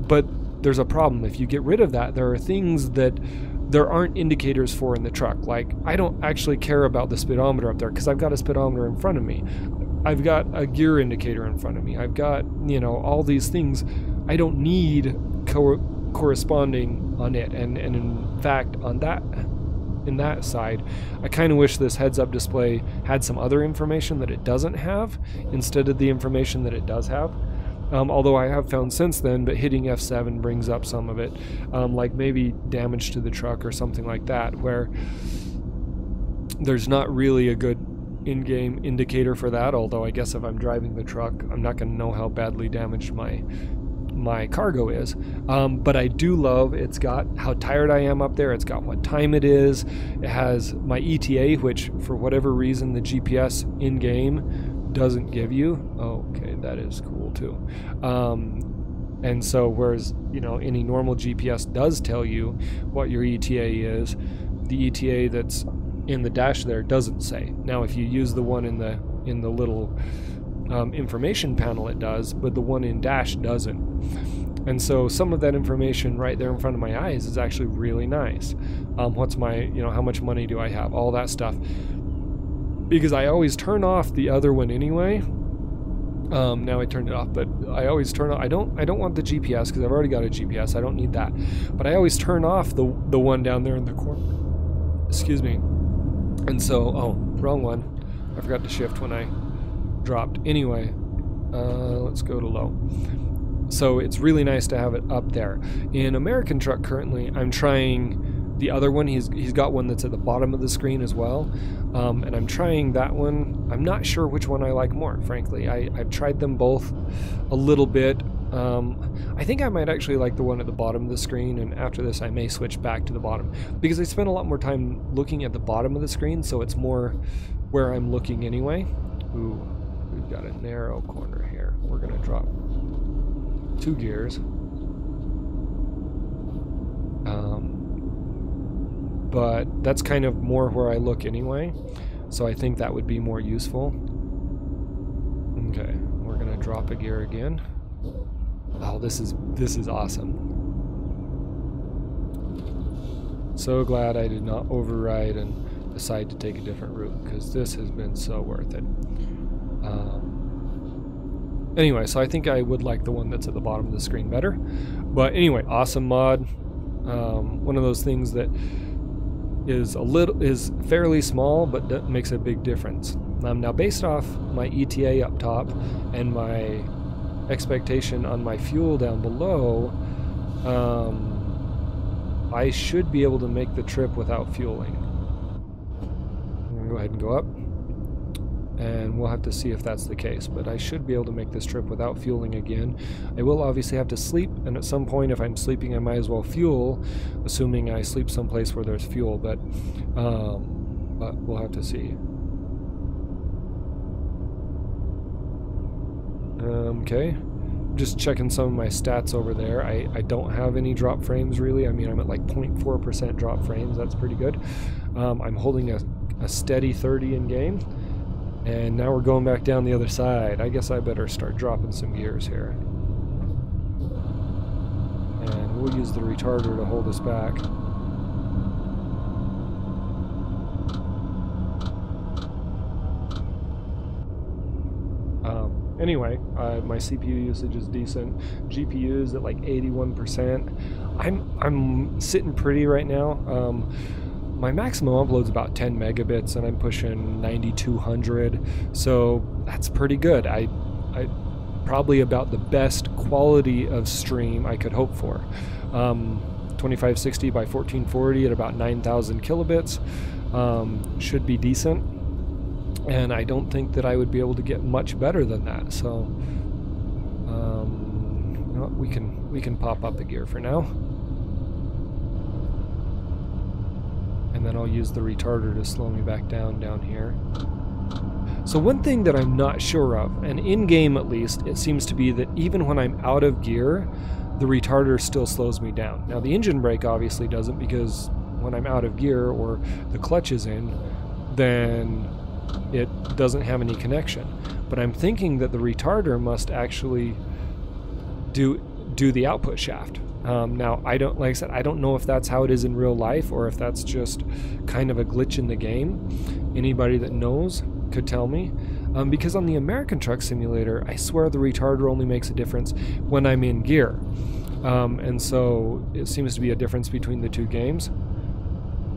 But there's a problem. If you get rid of that, there are things that there aren't indicators for in the truck. Like, I don't actually care about the speedometer up there because I've got a speedometer in front of me. I've got a gear indicator in front of me. I've got, you know, all these things. I don't need corresponding on it. And in fact, on that, in that side, I kind of wish this heads-up display had some other information that it doesn't have instead of the information that it does have. Although I have found since then that hitting F7 brings up some of it, like maybe damage to the truck or something like that, where there's not really a good in-game indicator for that, although I guess if I'm driving the truck, I'm not going to know how badly damaged my cargo is. But I do love, it's got how tired I am up there, it's got what time it is, it has my ETA, which for whatever reason the GPS in-game doesn't give you. Okay, that is cool too. And so whereas, you know, any normal GPS does tell you what your ETA is, the ETA that's in the dash there doesn't say. Now if you use the one in the little information panel, it does, but the one in dash doesn't. And so some of that information right there in front of my eyes is actually really nice. What's my, you know, how much money do I have, all that stuff, because I always turn off the other one anyway. Now I turned it off, but I always turn off. I don't want the GPS because I've already got a GPS. I don't need that. But I always turn off the one down there in the corner. Excuse me. And so, oh, wrong one. I forgot to shift when I dropped. Anyway, let's go to low. So it's really nice to have it up there. In American Truck currently, I'm trying the other one. He's got one that's at the bottom of the screen as well, and I'm trying that one. I'm not sure which one I like more, frankly. I've tried them both a little bit. I think I might actually like the one at the bottom of the screen, and after this I may switch back to the bottom, because I spend a lot more time looking at the bottom of the screen, so it's more where I'm looking anyway. Ooh, we've got a narrow corner here. We're gonna drop 2 gears. But that's kind of more where I look anyway, so I think that would be more useful. Okay, we're gonna drop a gear again. Oh, this is awesome. So glad I did not override and decide to take a different route, because this has been so worth it. Anyway, so I think I would like the one that's at the bottom of the screen better. But anyway, awesome mod. One of those things that is fairly small, but that makes a big difference. Now, based off my ETA up top and my expectation on my fuel down below, I should be able to make the trip without fueling. I'm gonna go ahead and go up, and we'll have to see if that's the case, but I should be able to make this trip without fueling again. I will obviously have to sleep, and at some point if I'm sleeping I might as well fuel, assuming I sleep someplace where there's fuel, but we'll have to see. Okay, just checking some of my stats over there. I don't have any drop frames really. I mean, I'm at like 0.4% drop frames. That's pretty good. I'm holding a steady 30 in game. And now we're going back down the other side. I guess I better start dropping some gears here. And we'll use the retarder to hold us back. Anyway, my CPU usage is decent. GPU is at like 81%. I'm sitting pretty right now. My maximum upload is about 10 megabits, and I'm pushing 9200, so that's pretty good. I probably about the best quality of stream I could hope for. 2560 by 1440 at about 9,000 kilobits should be decent, and I don't think that I would be able to get much better than that. So you know, we can pop up a gear for now. And then I'll use the retarder to slow me back down here. So one thing that I'm not sure of, and in-game at least, it seems to be that even when I'm out of gear, the retarder still slows me down. Now the engine brake obviously doesn't, because when I'm out of gear or the clutch is in, then it doesn't have any connection. But I'm thinking that the retarder must actually do the output shaft. Now, like I said, I don't know if that's how it is in real life or if that's just kind of a glitch in the game. Anybody that knows could tell me. Because on the American Truck Simulator, I swear the retarder only makes a difference when I'm in gear. And so it seems to be a difference between the two games.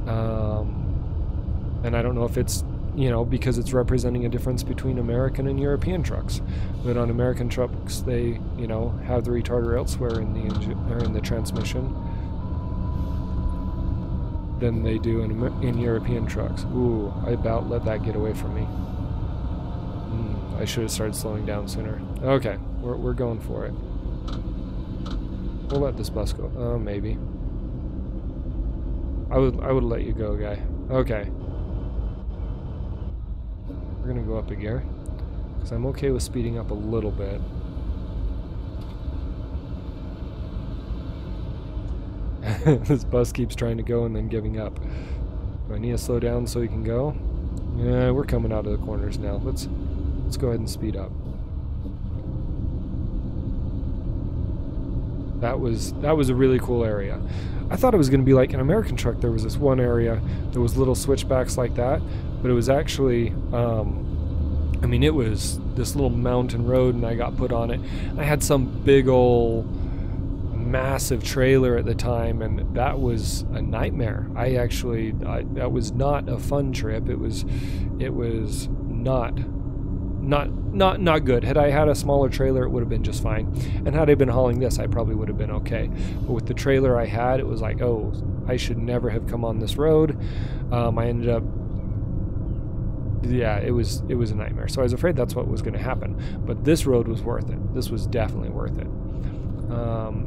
And I don't know if it's, you know, because it's representing a difference between American and European trucks. But on American trucks, they, you know, have the retarder elsewhere in the engine or in the transmission than they do in European trucks. Ooh, I about let that get away from me. I should have started slowing down sooner. Okay, we're going for it. We'll let this bus go. Oh, maybe. I would let you go, guy. Okay. We're gonna go up a gear, because I'm okay with speeding up a little bit. This bus keeps trying to go and then giving up. Do I need to slow down so he can go? Yeah, we're coming out of the corners now. Let's go ahead and speed up. That was a really cool area. I thought it was going to be like an American truck. There was this one area, there was little switchbacks like that, but it was actually, I mean, it was this little mountain road, and I got put on it. I had some big old massive trailer at the time, and that was a nightmare. That was not a fun trip. It was not good. Had I had a smaller trailer, it would have been just fine. And had I been hauling this, I probably would have been okay. But with the trailer I had, it was like, oh, I should never have come on this road. I ended up, yeah, it was a nightmare. So I was afraid that's what was going to happen. But this road was worth it. This was definitely worth it.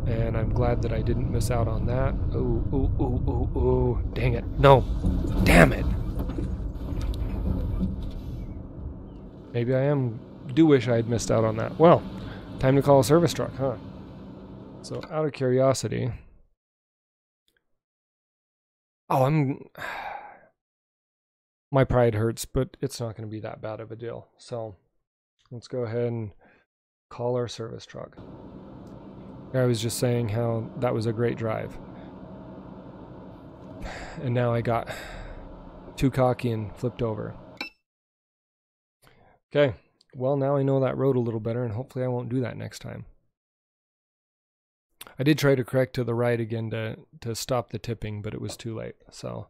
And I'm glad that I didn't miss out on that. Oh, dang it. No, damn it. Maybe I do wish I had missed out on that. Well, time to call a service truck, huh? So out of curiosity. Oh, my pride hurts, but it's not going to be that bad of a deal. So let's go ahead and call our service truck. I was just saying how that was a great drive. And now I got too cocky and flipped over. Okay, well, now I know that road a little better, and hopefully I won't do that next time. I did try to correct to the right again to stop the tipping, but it was too late. So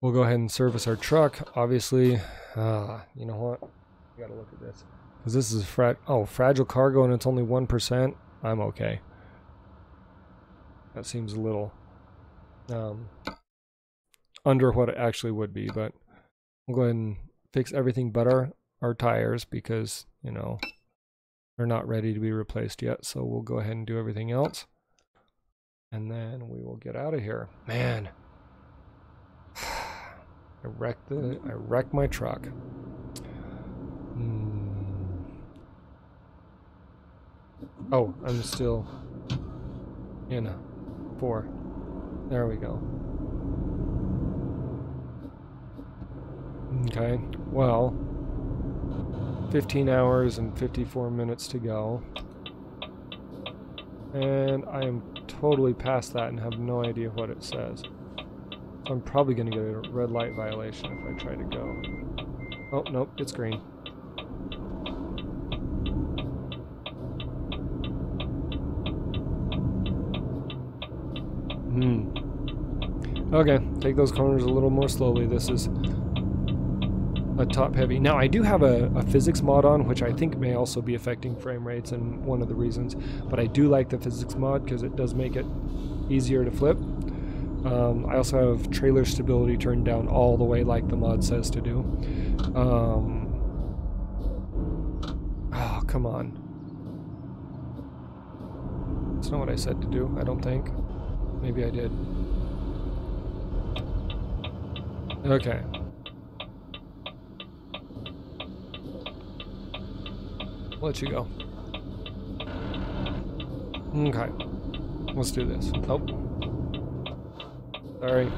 we'll go ahead and service our truck. Obviously, you know what? I gotta look at this. Because this is fragile cargo and it's only 1%. I'm okay. That seems a little under what it actually would be, but we'll go ahead and fix everything but our tires, because, you know, they're not ready to be replaced yet. So we'll go ahead and do everything else, and then we will get out of here. Man, I wrecked my truck. Oh, I'm still in 4. There we go. Okay, well, 15 hours and 54 minutes to go. And I am totally past that and have no idea what it says. So I'm probably going to get a red light violation if I try to go. Oh, nope, it's green. Okay, take those corners a little more slowly. This is a top heavy. Now I do have a physics mod on, which I think may also be affecting frame rates and one of the reasons, but I do like the physics mod because it does make it easier to flip. I also have trailer stability turned down all the way like the mod says to do. Oh, come on. That's not what I said to do, I don't think. Maybe I did. Okay. I'll let you go. Okay. Let's do this. Oh. Sorry.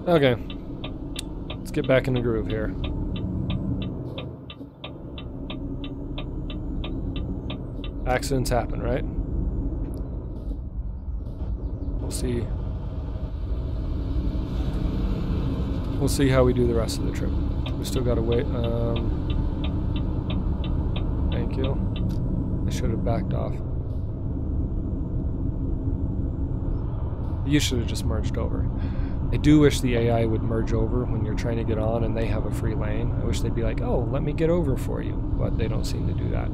Okay. Let's get back in the groove here. Accidents happen, right? We'll see. We'll see how we do the rest of the trip. We still gotta wait. Thank you. I should have backed off. You should have just merged over. I do wish the AI would merge over when you're trying to get on and they have a free lane. I wish they'd be like, oh, let me get over for you. But they don't seem to do that.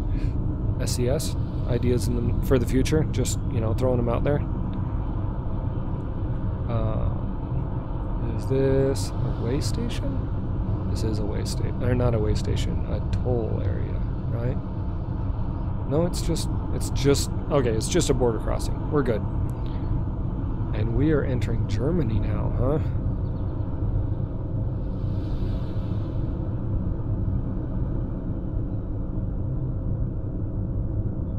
SCS? Ideas for the future? Just, you know, throwing them out there. Is this a way station? This is a way station. Or not a way station, a toll area, right? No, it's just, okay, it's just a border crossing. We're good. And we are entering Germany now, huh?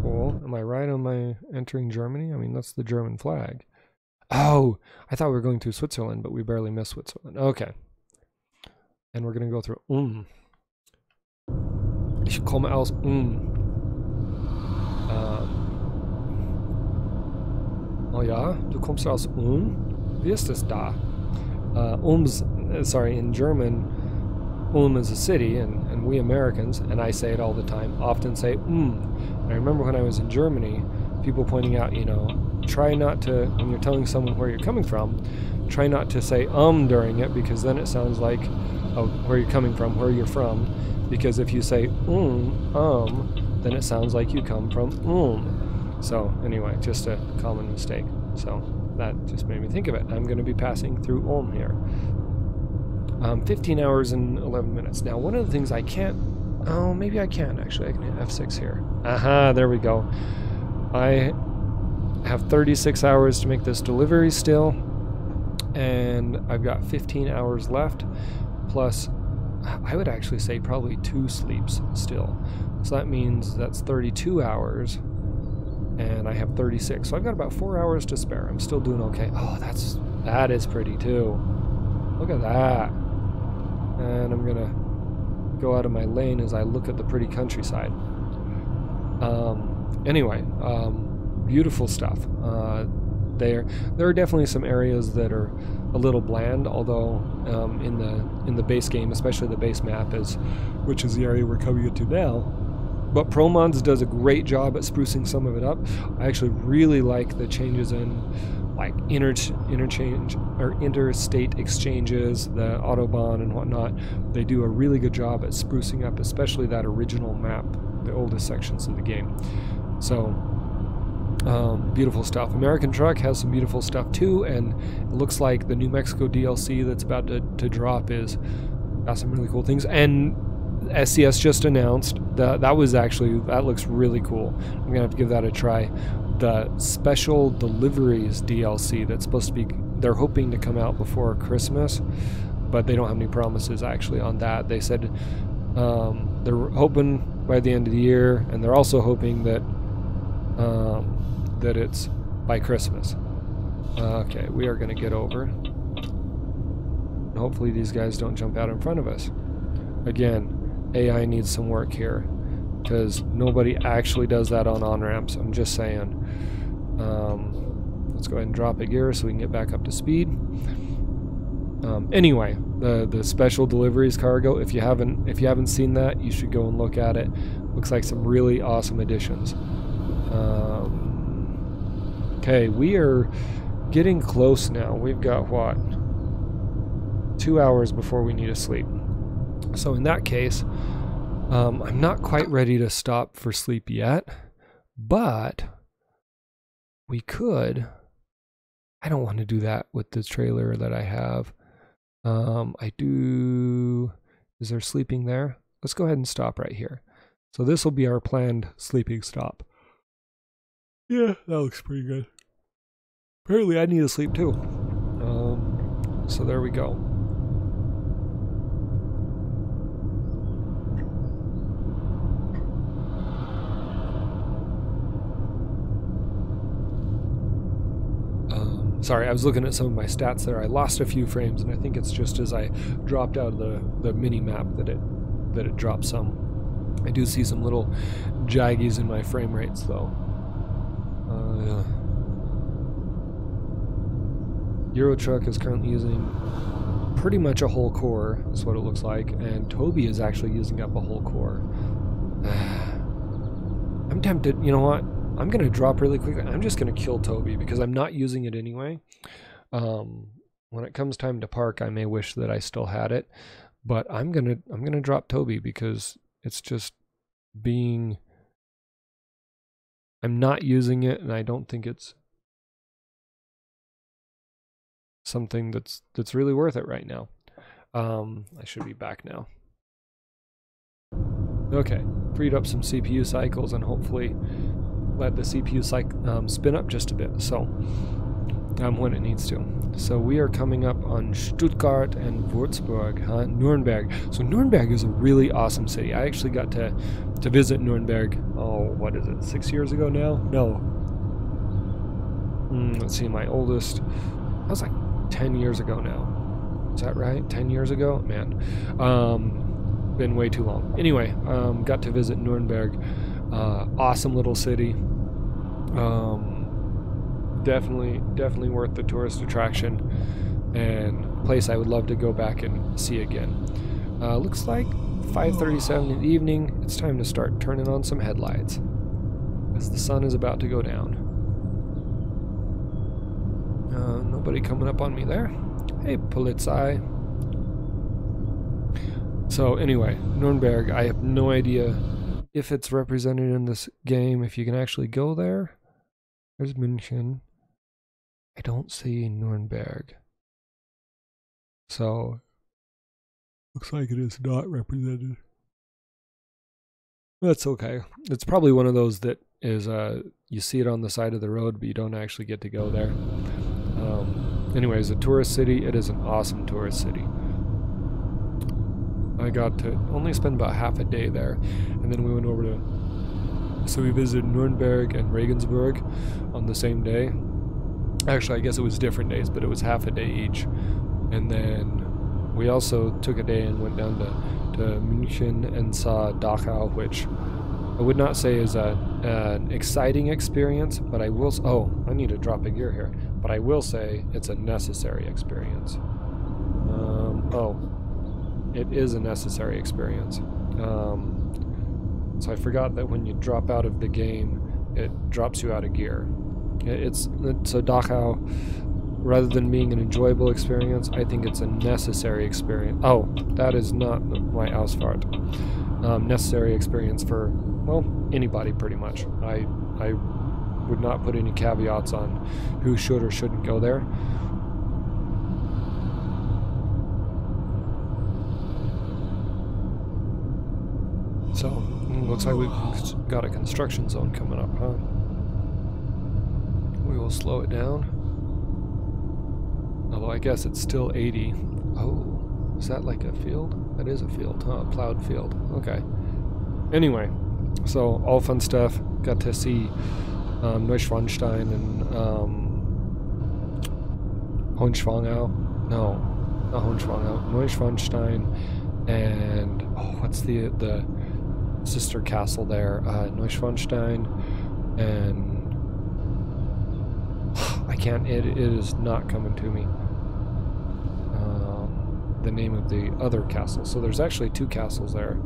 Cool. Am Am I right on my entering Germany? I mean, that's the German flag. Oh, I thought we were going through Switzerland, but we barely missed Switzerland. Okay. And we're going to go through Ich komme aus oh ja, du kommst aus Wie ist es da? Sorry, in German, Ulm is a city, and we Americans, and I say it all the time, often say And I remember when I was in Germany, people pointing out, you know, try not to, when you're telling someone where you're coming from, try not to say during it, because then it sounds like where you're coming from, where you're from, because if you say then it sounds like you come from So anyway, just a common mistake. So that just made me think of it. I'm going to be passing through Ulm here. 15 hours and 11 minutes. Now, one of the things I can't... Oh, maybe I can, actually. I can hit F6 here. Aha, there we go. I have 36 hours to make this delivery still, and I've got 15 hours left, plus I would actually say probably 2 sleeps still. So that means that's 32 hours, and I have 36. So I've got about 4 hours to spare. I'm still doing okay. Oh, that is pretty too. Look at that. And I'm gonna go out of my lane as I look at the pretty countryside. Anyway, beautiful stuff. There are definitely some areas that are a little bland, although in the base game, especially the base map, which is the area we're coming into now. But ProMods does a great job at sprucing some of it up. I actually really like the changes in like interchange or interstate exchanges, the Autobahn and whatnot. They do a really good job at sprucing up, especially that original map, the oldest sections of the game. So beautiful stuff. American Truck has some beautiful stuff too, and it looks like the New Mexico DLC that's about to drop got some really cool things. And SCS just announced that looks really cool. I'm gonna have to give that a try. The Special Deliveries DLC that's supposed to be, they're hoping to come out before Christmas, but they don't have any promises actually on that. They said they're hoping by the end of the year, and they're also hoping that that it's by Christmas. Okay, we are going to get over. And hopefully these guys don't jump out in front of us. Again, AI needs some work here, because nobody actually does that on on-ramps. I'm just saying. Let's go ahead and drop a gear so we can get back up to speed. Anyway, the Special Deliveries cargo, if you haven't seen that, you should go and look at it. Looks like some really awesome additions. Okay, we are getting close now. We've got, what, 2 hours before we need to sleep. So in that case, I'm not quite ready to stop for sleep yet, but we could. I don't want to do that with the trailer that I have. Is there sleeping there? Let's go ahead and stop right here. So this will be our planned sleeping stop. Yeah, that looks pretty good. Apparently I need to sleep too. So there we go. Sorry, I was looking at some of my stats there. I lost a few frames, and I think it's just as I dropped out of the mini map that it dropped some. I do see some little jaggies in my frame rates though. Euro Truck is currently using pretty much a whole core, is what it looks like, and Toby is actually using up a whole core. I'm tempted, you know what? I'm going to drop really quickly. I'm just going to kill Toby because I'm not using it anyway. When it comes time to park, I may wish that I still had it, but I'm going to drop Toby because it's just being, I'm not using it, and I don't think it's something that's really worth it right now. I should be back now. Okay, freed up some CPU cycles and hopefully let the CPU spin up just a bit. So when it needs to. So we are coming up on Stuttgart and Würzburg, Nuremberg. So Nuremberg is a really awesome city. I actually got to visit Nuremberg, oh, what is it, 6 years ago now? No. Let's see, my oldest, that was like 10 years ago now. Is that right? 10 years ago? Man. Been way too long. Anyway, got to visit Nuremberg. Awesome little city. Definitely worth the tourist attraction, and a place I would love to go back and see again. Looks like 5:37 in the evening. It's time to start turning on some headlights as the sun is about to go down. Nobody coming up on me there. Hey, Polizei. So anyway, Nuremberg, I have no idea if it's represented in this game, if you can actually go there. There's München. I don't see Nuremberg. So, looks like it is not represented. That's okay. It's probably one of those that is, you see it on the side of the road, but you don't actually get to go there. Anyways, a tourist city. It is an awesome tourist city. I got to only spend about half a day there, and then we went over to, so we visited Nuremberg and Regensburg on the same day. Actually, I guess it was different days, but it was half a day each. And then we also took a day and went down to München and saw Dachau, which I would not say is an exciting experience, but I will. Oh, I need to drop a gear here. But I will say it's a necessary experience. It is a necessary experience. So I forgot that when you drop out of the game, it drops you out of gear. So Dachau, rather than being an enjoyable experience, I think it's a necessary experience. Oh, that is not my Ausfahrt. Necessary experience for, well, anybody pretty much. I would not put any caveats on who should or shouldn't go there. So, looks like we've got a construction zone coming up, huh? We will slow it down. Although I guess it's still 80. Oh, is that like a field? That is a field, huh? A plowed field. Okay. Anyway, so all fun stuff. Got to see Neuschwanstein and Hohenschwangau. No, not Hohenschwangau. Neuschwanstein and what's the sister castle there? Neuschwanstein and I can't. It is not coming to me. The name of the other castle. So there's actually two castles there.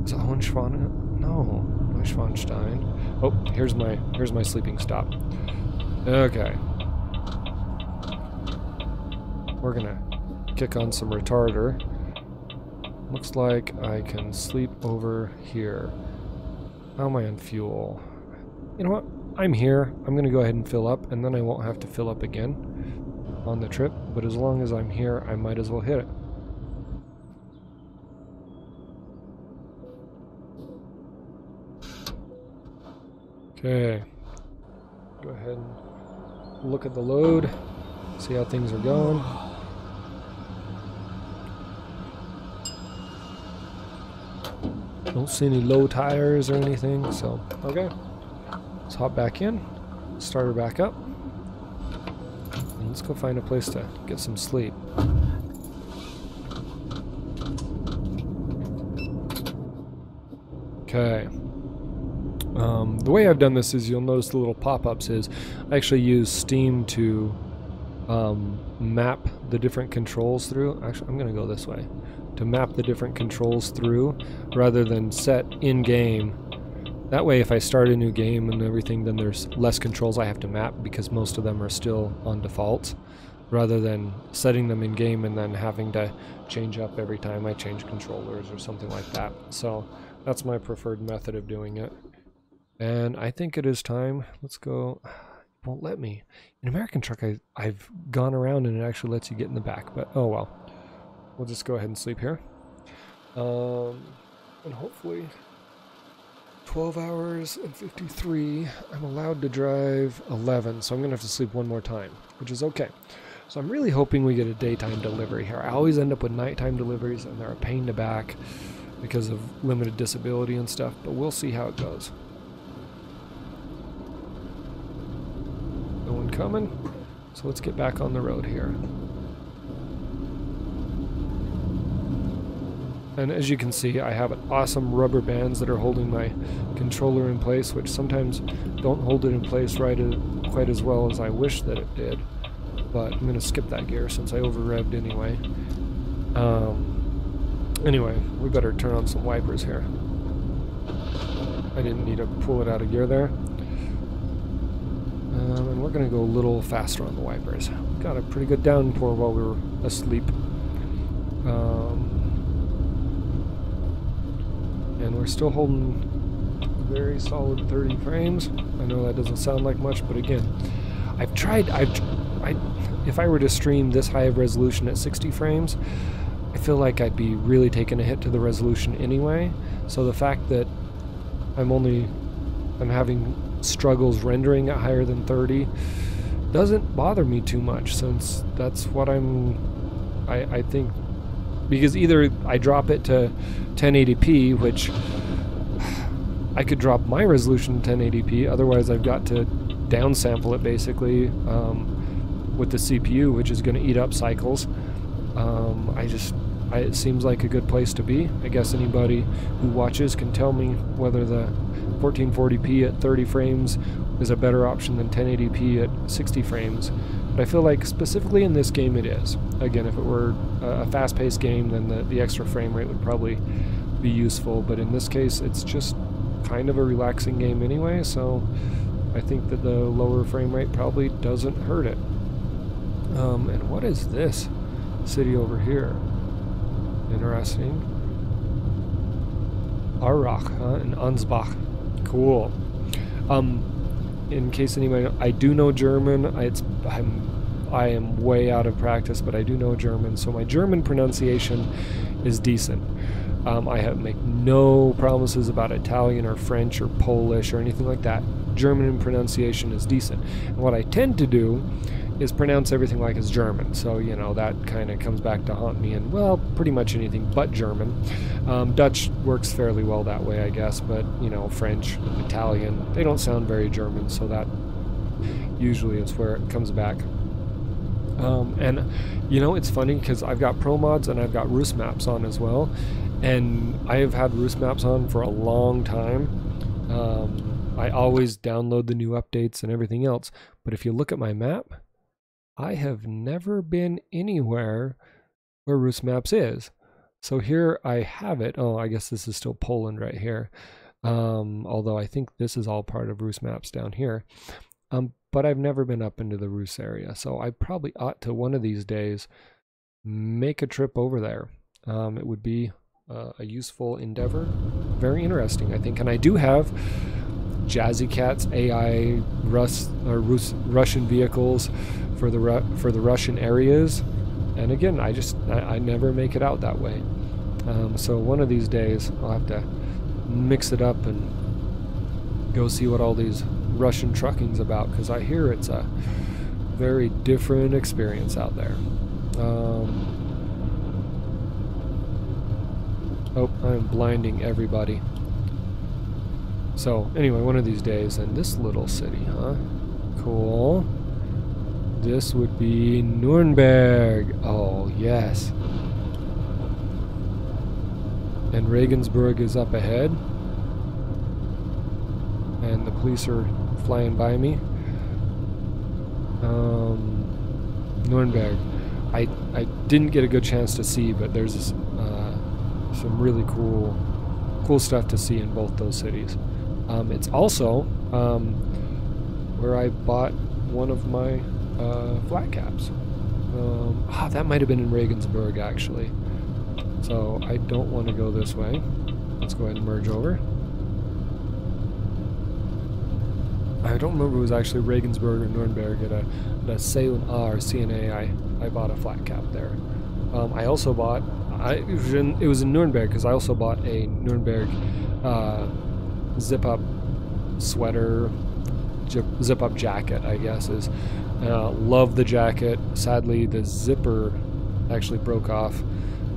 Is it Hohenschwangau? No, Neuschwanstein. Oh, here's my sleeping stop. Okay. We're gonna kick on some retarder. Looks like I can sleep over here. How am I on fuel? You know what? I'm here. I'm gonna go ahead and fill up, and then I won't have to fill up again on the trip. But as long as I'm here, I might as well hit it. Okay. Go ahead and look at the load, see how things are going. Don't see any low tires or anything, so okay. Let's hop back in, start her back up, and let's go find a place to get some sleep. Okay. The way I've done this is, you'll notice the little pop-ups is I actually use Steam to map the different controls through. Actually, I'm going to go this way. To map the different controls through rather than set in-game. That way if I start a new game and everything, then there's less controls I have to map because most of them are still on default, rather than setting them in-game and then having to change up every time I change controllers or something like that. So that's my preferred method of doing it. And I think it is time. Let's go. It won't let me. In American Truck, I've gone around and it actually lets you get in the back, but oh well. We'll just go ahead and sleep here. And hopefully 12 hours and 53. I'm allowed to drive 11, so I'm going to have to sleep one more time, which is okay. So I'm really hoping we get a daytime delivery here. I always end up with nighttime deliveries, and they're a pain to back because of limited disability and stuff, but we'll see how it goes. No one coming, so let's get back on the road here. And as you can see, I have awesome rubber bands that are holding my controller in place, which sometimes don't hold it in place quite as well as I wish that it did. But I'm going to skip that gear since I over-revved anyway. Anyway, we better turn on some wipers here. I didn't need to pull it out of gear there. And we're going to go a little faster on the wipers. Got a pretty good downpour while we were asleep. And we're still holding very solid 30 frames. I know that doesn't sound like much, but again, if I were to stream this high of resolution at 60 frames, I feel like I'd be really taking a hit to the resolution anyway. So the fact that I'm having struggles rendering at higher than 30 doesn't bother me too much, since that's what I think, because either I drop it to 1080p, which I could drop my resolution to 1080p, otherwise I've got to downsample it basically with the CPU, which is going to eat up cycles. It seems like a good place to be. I guess anybody who watches can tell me whether the 1440p at 30 frames is a better option than 1080p at 60 frames. But I feel like specifically in this game it is. Again, if it were a fast-paced game, then the extra frame rate would probably be useful. But in this case, it's just kind of a relaxing game anyway, so I think that the lower frame rate probably doesn't hurt it. And what is this city over here? Interesting. Arach, in Ansbach. Cool. In case anybody, I do know German. I am way out of practice, but I do know German, so my German pronunciation is decent. I make no promises about Italian or French or Polish or anything like that. German pronunciation is decent. And what I tend to do is pronounce everything like it's German. So, you know, that kind of comes back to haunt me in, well, pretty much anything but German. Dutch works fairly well that way, I guess, but, you know, French, Italian, they don't sound very German, so that usually is where it comes back. And, you know, it's funny because I've got Pro Mods and I've got Roost Maps on as well, and I have had Roost Maps on for a long time. I always download the new updates and everything else, but if you look at my map, I have never been anywhere where Roost Maps is. So here I have it. Oh, I guess this is still Poland right here. Although I think this is all part of Roost Maps down here. But I've never been up into the Roost area. So I probably ought to one of these days make a trip over there. It would be a useful endeavor. Very interesting, I think. And I do have Jazzy Cat's AI Russian vehicles for the Russian areas, and again, I never make it out that way. So one of these days I'll have to mix it up and go see what all these Russian trucking's about, because I hear it's a very different experience out there. Oh, I'm blinding everybody. So anyway, one of these days, and this little city, huh? Cool. This would be Nuremberg. Oh, yes. And Regensburg is up ahead. And the police are flying by me. Nuremberg. I didn't get a good chance to see, but there's some really cool stuff to see in both those cities. It's also where I bought one of my flat caps. That might have been in Regensburg, actually. So I don't want to go this way. Let's go ahead and merge over. I don't remember if it was actually Regensburg or Nuremberg. At a C&A or CNA, I bought a flat cap there. I also bought, it was in Nuremberg, because I also bought a Nuremberg zip-up sweater, zip-up jacket, I guess is. Love the jacket. Sadly, the zipper actually broke off,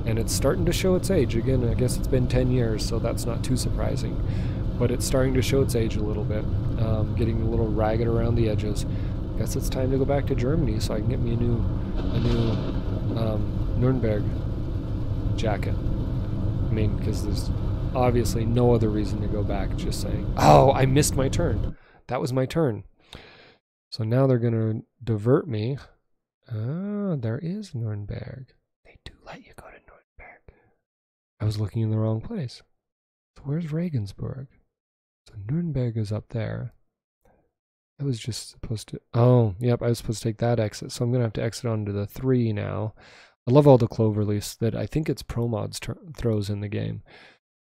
and it's starting to show its age. Again, I guess it's been 10 years, so that's not too surprising. But it's starting to show its age a little bit, getting a little ragged around the edges. I guess it's time to go back to Germany so I can get me a new Nuremberg jacket. I mean, because there's obviously no other reason to go back, just saying. Oh, I missed my turn. That was my turn. So now they're going to divert me. Oh, there is Nuremberg. They do let you go to Nuremberg. I was looking in the wrong place. So where's Regensburg? So Nuremberg is up there. I was just supposed to... Oh, yep, I was supposed to take that exit. So I'm going to have to exit onto the 3 now. I love all the cloverleafs that I think it's ProMods throws in the game.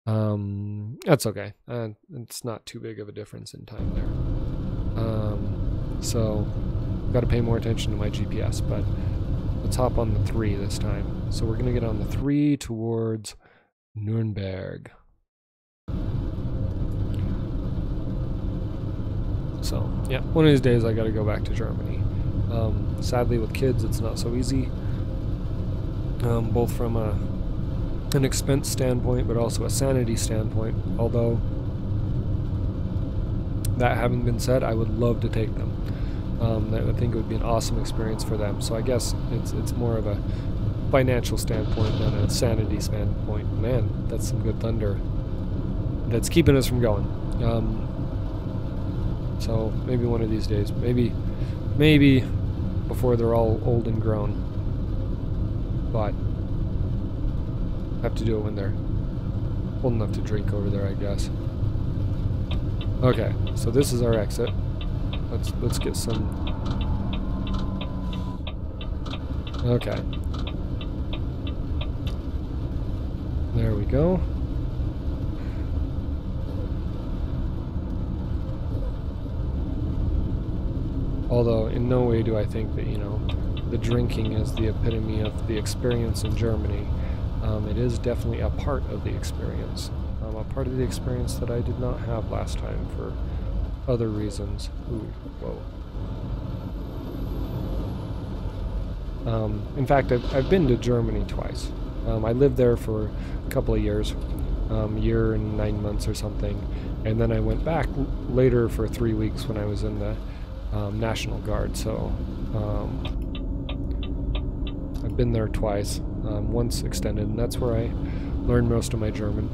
That's okay. It's not too big of a difference in time there. So, got to pay more attention to my GPS, but let's hop on the 3 this time. So we're going to get on the 3 towards Nuremberg. So, yeah, one of these days I got to go back to Germany. Sadly, with kids, it's not so easy, both from an expense standpoint, but also a sanity standpoint. Although, that having been said, I would love to take them. I think it would be an awesome experience for them. So I guess it's more of a financial standpoint than a sanity standpoint. Man, that's some good thunder. That's keeping us from going. So maybe one of these days, maybe before they're all old and grown. But have to do it when they're old enough to drink over there, I guess. Okay, so this is our exit. Let's get some. Okay. There we go. Although in no way do I think that, you know, the drinking is the epitome of the experience in Germany. It is definitely a part of the experience. A part of the experience that I did not have last time for other reasons. Ooh, whoa. In fact, I've been to Germany twice. I lived there for a couple of years, year and 9 months or something, and then I went back later for 3 weeks when I was in the National Guard. So I've been there twice, once extended, and that's where I learned most of my German.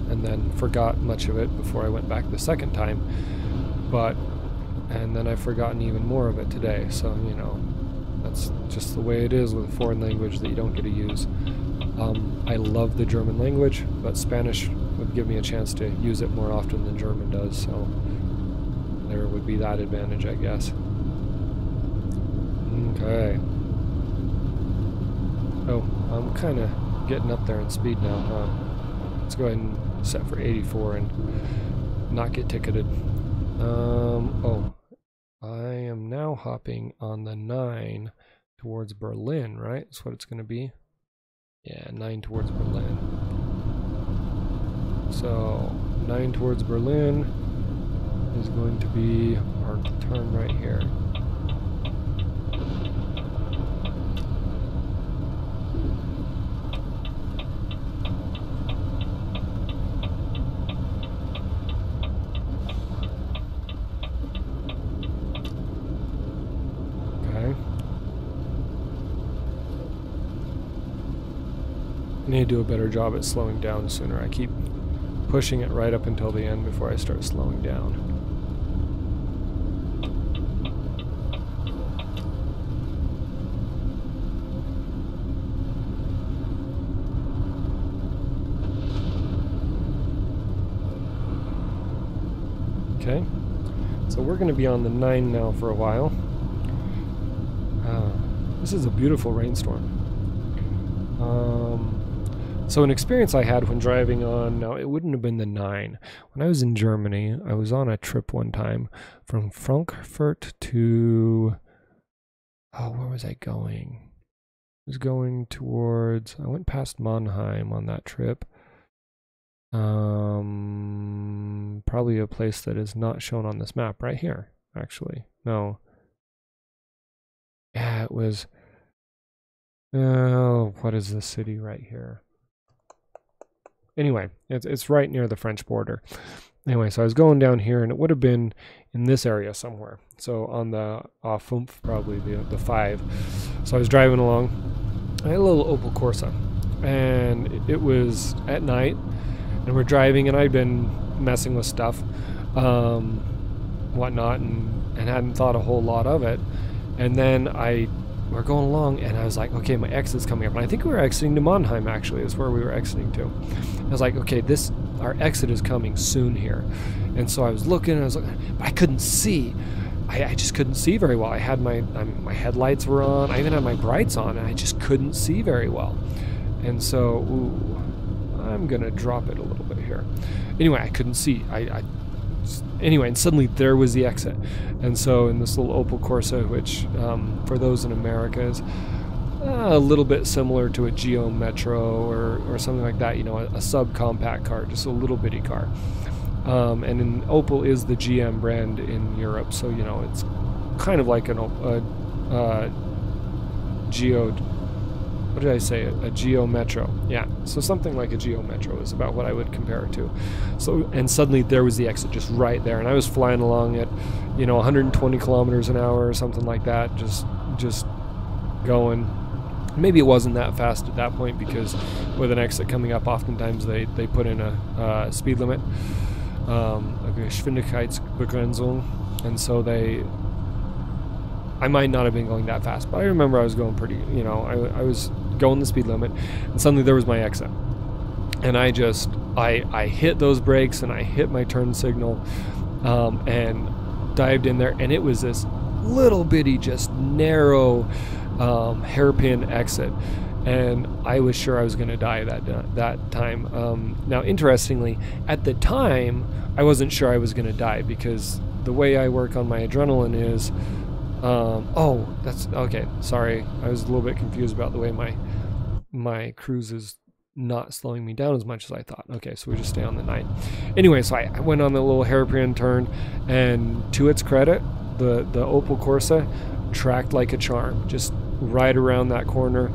And then forgot much of it before I went back the second time, and then I've forgotten even more of it today. So, you know, that's just the way it is with a foreign language that you don't get to use. I love the German language, but Spanish would give me a chance to use it more often than German does, so there would be that advantage, I guess. Okay. Oh, I'm kind of getting up there in speed now, huh? Let's go ahead and set for 84 and not get ticketed. Oh, I am now hopping on the 9 towards Berlin, right? That's what it's going to be. Yeah, 9 towards Berlin. So 9 towards Berlin is going to be our turn right here. I need to do a better job at slowing down sooner. I keep pushing it right up until the end before I start slowing down. Okay, so we're going to be on the 9 now for a while. This is a beautiful rainstorm. So an experience I had when driving on, now it wouldn't have been the 9. When I was in Germany, I was on a trip one time from Frankfurt to, where was I going? I was going towards, I went past Mannheim on that trip. Probably a place that is not shown on this map right here, actually. No. Yeah, it was, oh, what is this city right here? Anyway, it's right near the French border. Anyway, so I was going down here, and it would have been in this area somewhere. So on the Fumpf, probably the 5. So I was driving along. I had a little Opel Corsa, and it was at night, and we're driving, and I'd been messing with stuff, whatnot, and hadn't thought a whole lot of it. And then we're going along, and I was like, okay, my exit's coming up. And I think we were exiting to Mannheim, actually, is where we were exiting to. I was like, okay, our exit is coming soon here. And so I was looking, and I was looking, but I couldn't see. I just couldn't see very well. I had my headlights were on. I even had my brights on, and I just couldn't see very well. And so, I'm going to drop it a little bit here. Anyway, I couldn't see. Anyway, and suddenly there was the exit. And so in this little Opel Corsa, which for those in America is a little bit similar to a Geo Metro or something like that, you know, a subcompact car, just a little bitty car. And in Opel is the GM brand in Europe, so, you know, it's kind of like a Geo, what did I say, a Geo Metro. Yeah, so something like a Geo Metro is about what I would compare it to. So, and suddenly there was the exit just right there, and I was flying along at, you know, 120 kilometers an hour or something like that, just going. Maybe it wasn't that fast at that point, because with an exit coming up, oftentimes they put in a speed limit, a Geschwindigkeitsbegrenzung, and so I might not have been going that fast, but I remember I was going pretty, you know, I was going the speed limit, and suddenly there was my exit. And I hit those brakes, and I hit my turn signal, and dived in there, and it was this little bitty, just narrow, hairpin exit. And I was sure I was going to die that time. Now, interestingly, at the time, I wasn't sure I was going to die, because the way I work on my adrenaline is, oh, that's okay. Sorry, I was a little bit confused about the way my cruise is not slowing me down as much as I thought. Okay, so we just stay on the 9. Anyway, so I went on the little hairpin turn, and to its credit, the Opel Corsa tracked like a charm, just right around that corner,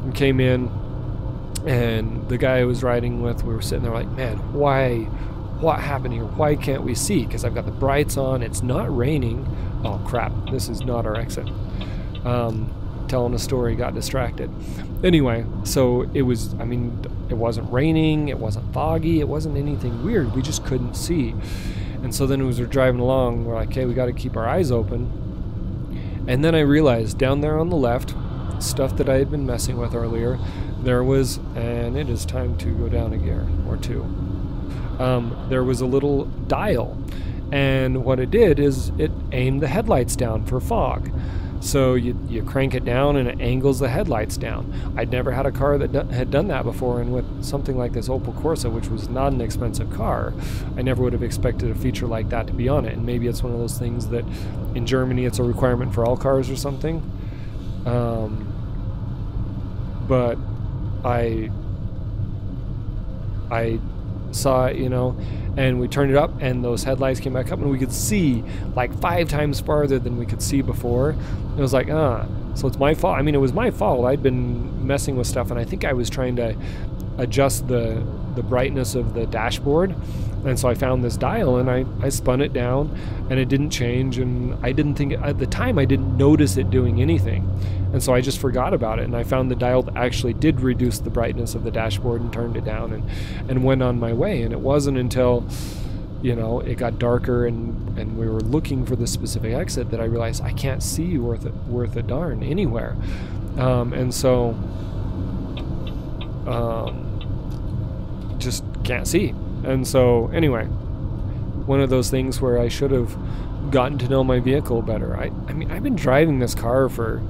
and came in. And the guy I was riding with, we were sitting there like, man, what happened here? Why can't we see? Because I've got the brights on, it's not raining. Oh crap, this is not our exit. Telling a story, got distracted. Anyway, so it was, I mean, it wasn't raining, it wasn't foggy, it wasn't anything weird, we just couldn't see. And so then as we're driving along, we're like, okay, we got to keep our eyes open. And then I realized down there on the left, stuff that I had been messing with earlier, there was, and it is time to go down a gear or two. There was a little dial, and what it did is it aimed the headlights down for fog. So you crank it down and it angles the headlights down. I'd never had a car that had done that before, and with something like this Opel Corsa, which was not an expensive car, I never would have expected a feature like that to be on it. And maybe it's one of those things that in Germany it's a requirement for all cars or something. But I saw it, you know, and we turned it up, and those headlights came back up, and we could see like 5 times farther than we could see before. It was like, so it's my fault. I mean, it was my fault. I'd been messing with stuff, and I think I was trying to adjust the brightness of the dashboard, and so I found this dial, and I spun it down, and it didn't change, and I didn't think, at the time I didn't notice it doing anything, and so I just forgot about it, and I found the dial that actually did reduce the brightness of the dashboard and turned it down, and went on my way. And it wasn't until, you know, it got darker and we were looking for the specific exit that I realized I can't see worth a darn anywhere. And so just can't see. And so anyway, one of those things where I should have gotten to know my vehicle better. I mean, I've been driving this car for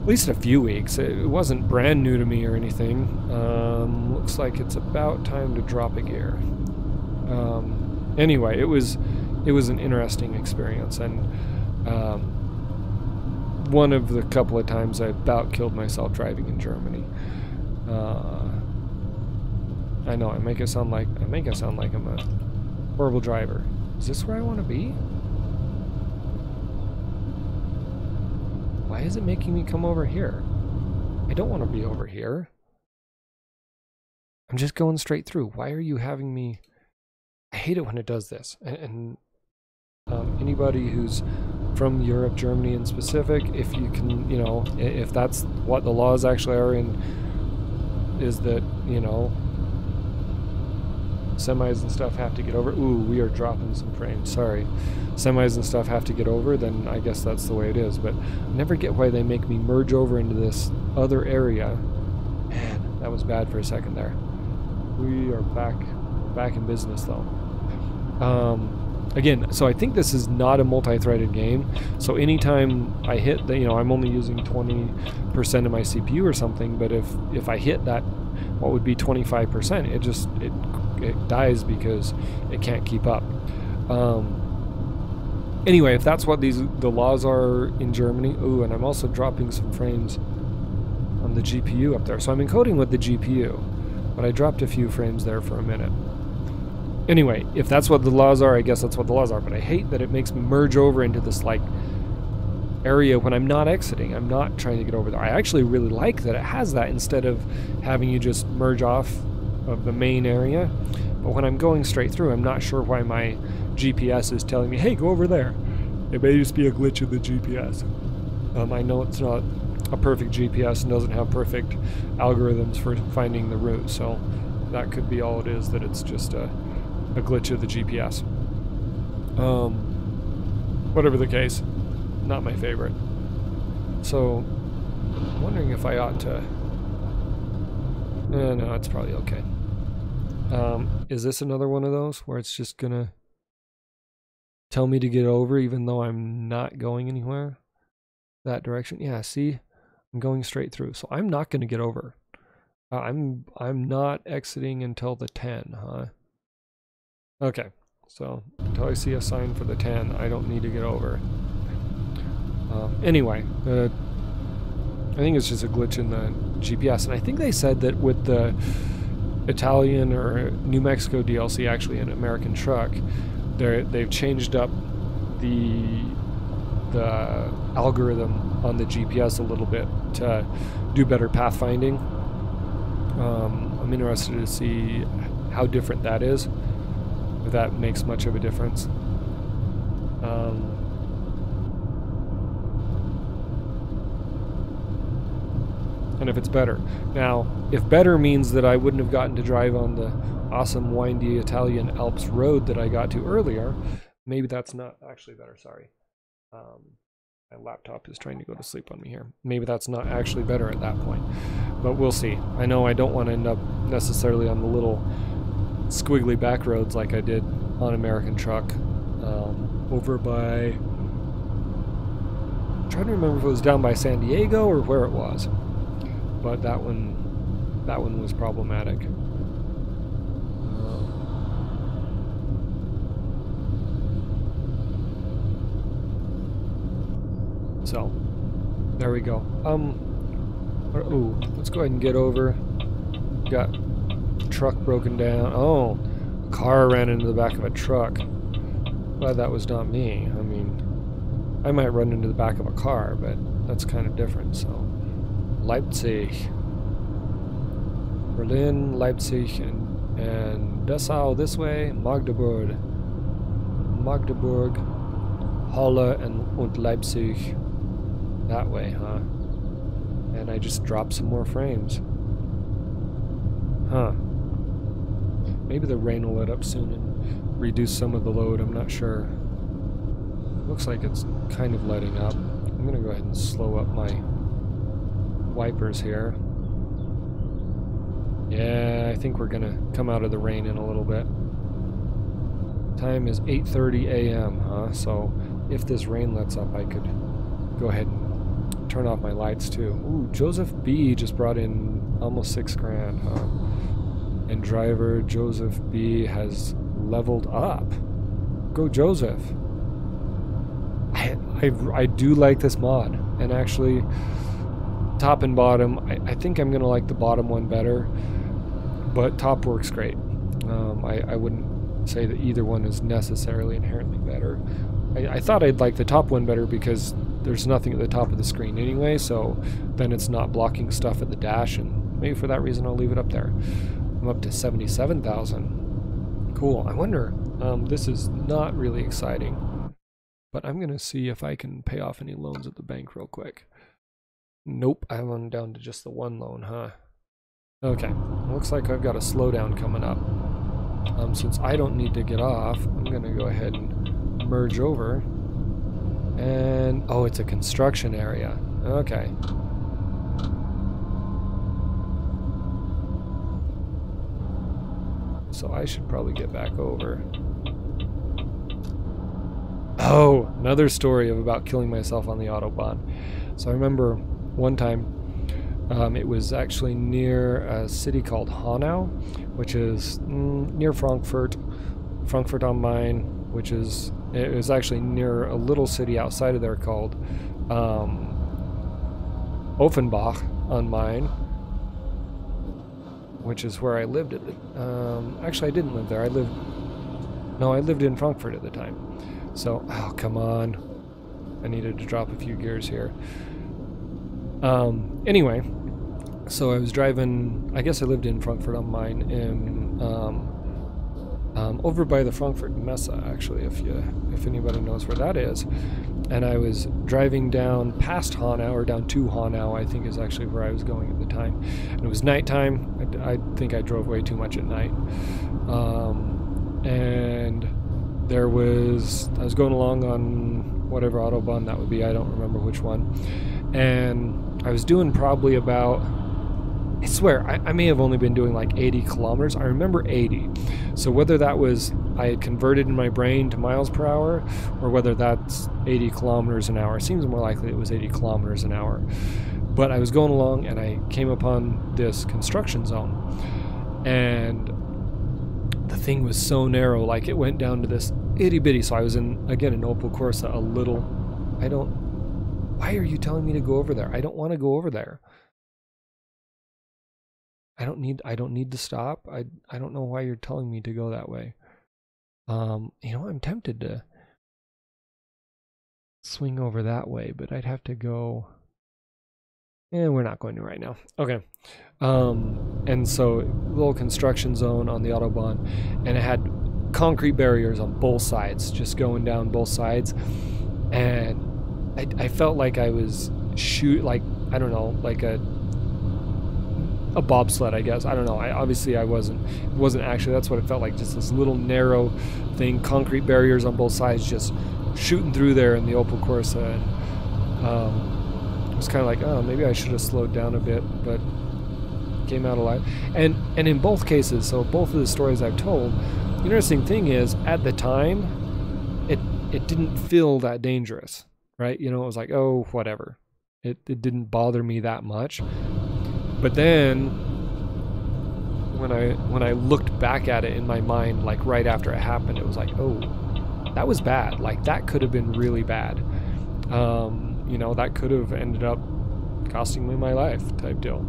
at least a few weeks. It wasn't brand new to me or anything. Looks like it's about time to drop a gear. Anyway, it was an interesting experience, and one of the couple of times I about killed myself driving in Germany. I know, I make it sound like I'm a horrible driver. Is this where I want to be? Why is it making me come over here? I don't want to be over here. I'm just going straight through. Why are you having me... I hate it when it does this. And anybody who's from Europe, Germany in specific, if you can, you know, if that's what the laws actually are, and is that, you know, semis and stuff have to get over. Ooh, we are dropping some frames. Sorry. Semis and stuff have to get over, then I guess that's the way it is. But I never get why they make me merge over into this other area. Man, that was bad for a second there. We are back in business though. Again, so I think this is not a multi-threaded game. So anytime I hit the, you know, I'm only using 20% of my CPU or something, but if I hit that, what would be 25%, it dies because it can't keep up. Anyway, if that's what the laws are in Germany. Ooh, and I'm also dropping some frames on the GPU up there. So I'm encoding with the GPU, but I dropped a few frames there for a minute. Anyway, if that's what the laws are, I guess that's what the laws are, but I hate that it makes me merge over into this, like, area when I'm not exiting. I'm not trying to get over there. I actually really like that it has that instead of having you just merge off of the main area. But when I'm going straight through, I'm not sure why my GPS is telling me, hey, go over there. It may just be a glitch of the GPS. I know it's not a perfect GPS and doesn't have perfect algorithms for finding the route, so that could be all it is, that it's just a glitch of the GPS. Whatever the case, not my favorite. So, I'm wondering if I ought to... no, it's probably okay. Is this another one of those where it's just gonna tell me to get over even though I'm not going anywhere that direction? Yeah, see? I'm going straight through, so I'm not gonna get over. I'm not exiting until the 10, huh? Okay, so until I see a sign for the 10, I don't need to get over. Anyway, I think it's just a glitch in the GPS, and I think they said that with the Italian or New Mexico DLC, actually an American truck, they've changed up the algorithm on the GPS a little bit to do better pathfinding. I'm interested to see how different that is, if that makes much of a difference. And if it's better. Now, if better means that I wouldn't have gotten to drive on the awesome windy Italian Alps road that I got to earlier, maybe that's not actually better, sorry. My laptop is trying to go to sleep on me here. Maybe that's not actually better at that point, but we'll see. I know I don't want to end up necessarily on the little squiggly back roads like I did on American Truck, over by, I'm trying to remember if it was down by San Diego or where it was, but that one was problematic. So there we go. Ooh, let's go ahead and get over. Got truck broken down. Oh, car ran into the back of a truck. Glad that was not me. I mean, I might run into the back of a car, but that's kind of different. So, Leipzig, Berlin, Leipzig, and Dessau this way. Magdeburg, Halle, and Leipzig that way, huh? And I just dropped some more frames. Huh. Maybe the rain will let up soon and reduce some of the load, I'm not sure. Looks like it's kind of letting up. I'm gonna go ahead and slow up my wipers here. Yeah, I think we're gonna come out of the rain in a little bit. Time is 8:30 a.m., huh? So if this rain lets up, I could go ahead and turn off my lights too. Ooh, Joseph B just brought in almost 6 grand, huh? And driver Joseph B has leveled up. Go Joseph. I do like this mod, and actually top and bottom, I think I'm gonna like the bottom one better. but top works great. I wouldn't say that either one is necessarily inherently better. I thought I'd like the top one better because there's nothing at the top of the screen anyway, so then it's not blocking stuff at the dash, and maybe for that reason I'll leave it up there. I'm up to 77,000. Cool. I wonder, this is not really exciting, but I'm going to see if I can pay off any loans at the bank real quick. Nope, I'm down to just the one loan, huh? Okay, looks like I've got a slowdown coming up. Since I don't need to get off, I'm going to go ahead and merge over. And, oh, it's a construction area. Okay. So I should probably get back over. Oh, another story of about killing myself on the Autobahn. So I remember one time, it was actually near a city called Hanau, which is near Frankfurt am Main, which is, it was actually near a little city outside of there called Offenbach am Main, which is where I lived at the, actually I didn't live there, I lived in Frankfurt at the time. So, oh, come on. I needed to drop a few gears here. Anyway, so I was driving, I guess I lived in Frankfurt am Main, in, over by the Frankfurt Messe, actually, if anybody knows where that is. And I was driving down past Hanau, or down to Hanau, I think is actually where I was going at the time. And it was nighttime. I think I drove way too much at night. And there was, I was going along on whatever Autobahn that would be, I don't remember which one. And I was doing probably about, I swear, I may have only been doing like 80 kilometers. I remember 80. So whether that was, I had converted in my brain to miles per hour, or whether that's 80 kilometers an hour. It seems more likely it was 80 kilometers an hour. But I was going along and I came upon this construction zone. And the thing was so narrow, like it went down to this itty bitty. So I was in, again, an Opel Corsa, a little, why are you telling me to go over there? I don't want to go over there. I don't need to stop. I don't know why you're telling me to go that way. You know, I'm tempted to swing over that way, but I'd have to go, we're not going to right now. Okay. And so little construction zone on the Autobahn, and it had concrete barriers on both sides, just going down both sides. And I felt like I was like, I don't know, like a bobsled, I guess. I don't know. Obviously I wasn't. It wasn't actually. That's what it felt like. Just this little narrow thing, concrete barriers on both sides, just shooting through there in the Opel Corsa. And it was kind of like, oh, maybe I should have slowed down a bit, but came out alive. And in both cases, so both of the stories I've told, the interesting thing is, at the time, it didn't feel that dangerous, right? You know, it was like, oh, whatever. It didn't bother me that much. But then, when I looked back at it in my mind, like right after it happened, it was like, oh, that was bad. Like that could have been really bad. You know, that could have ended up costing me my life, type deal.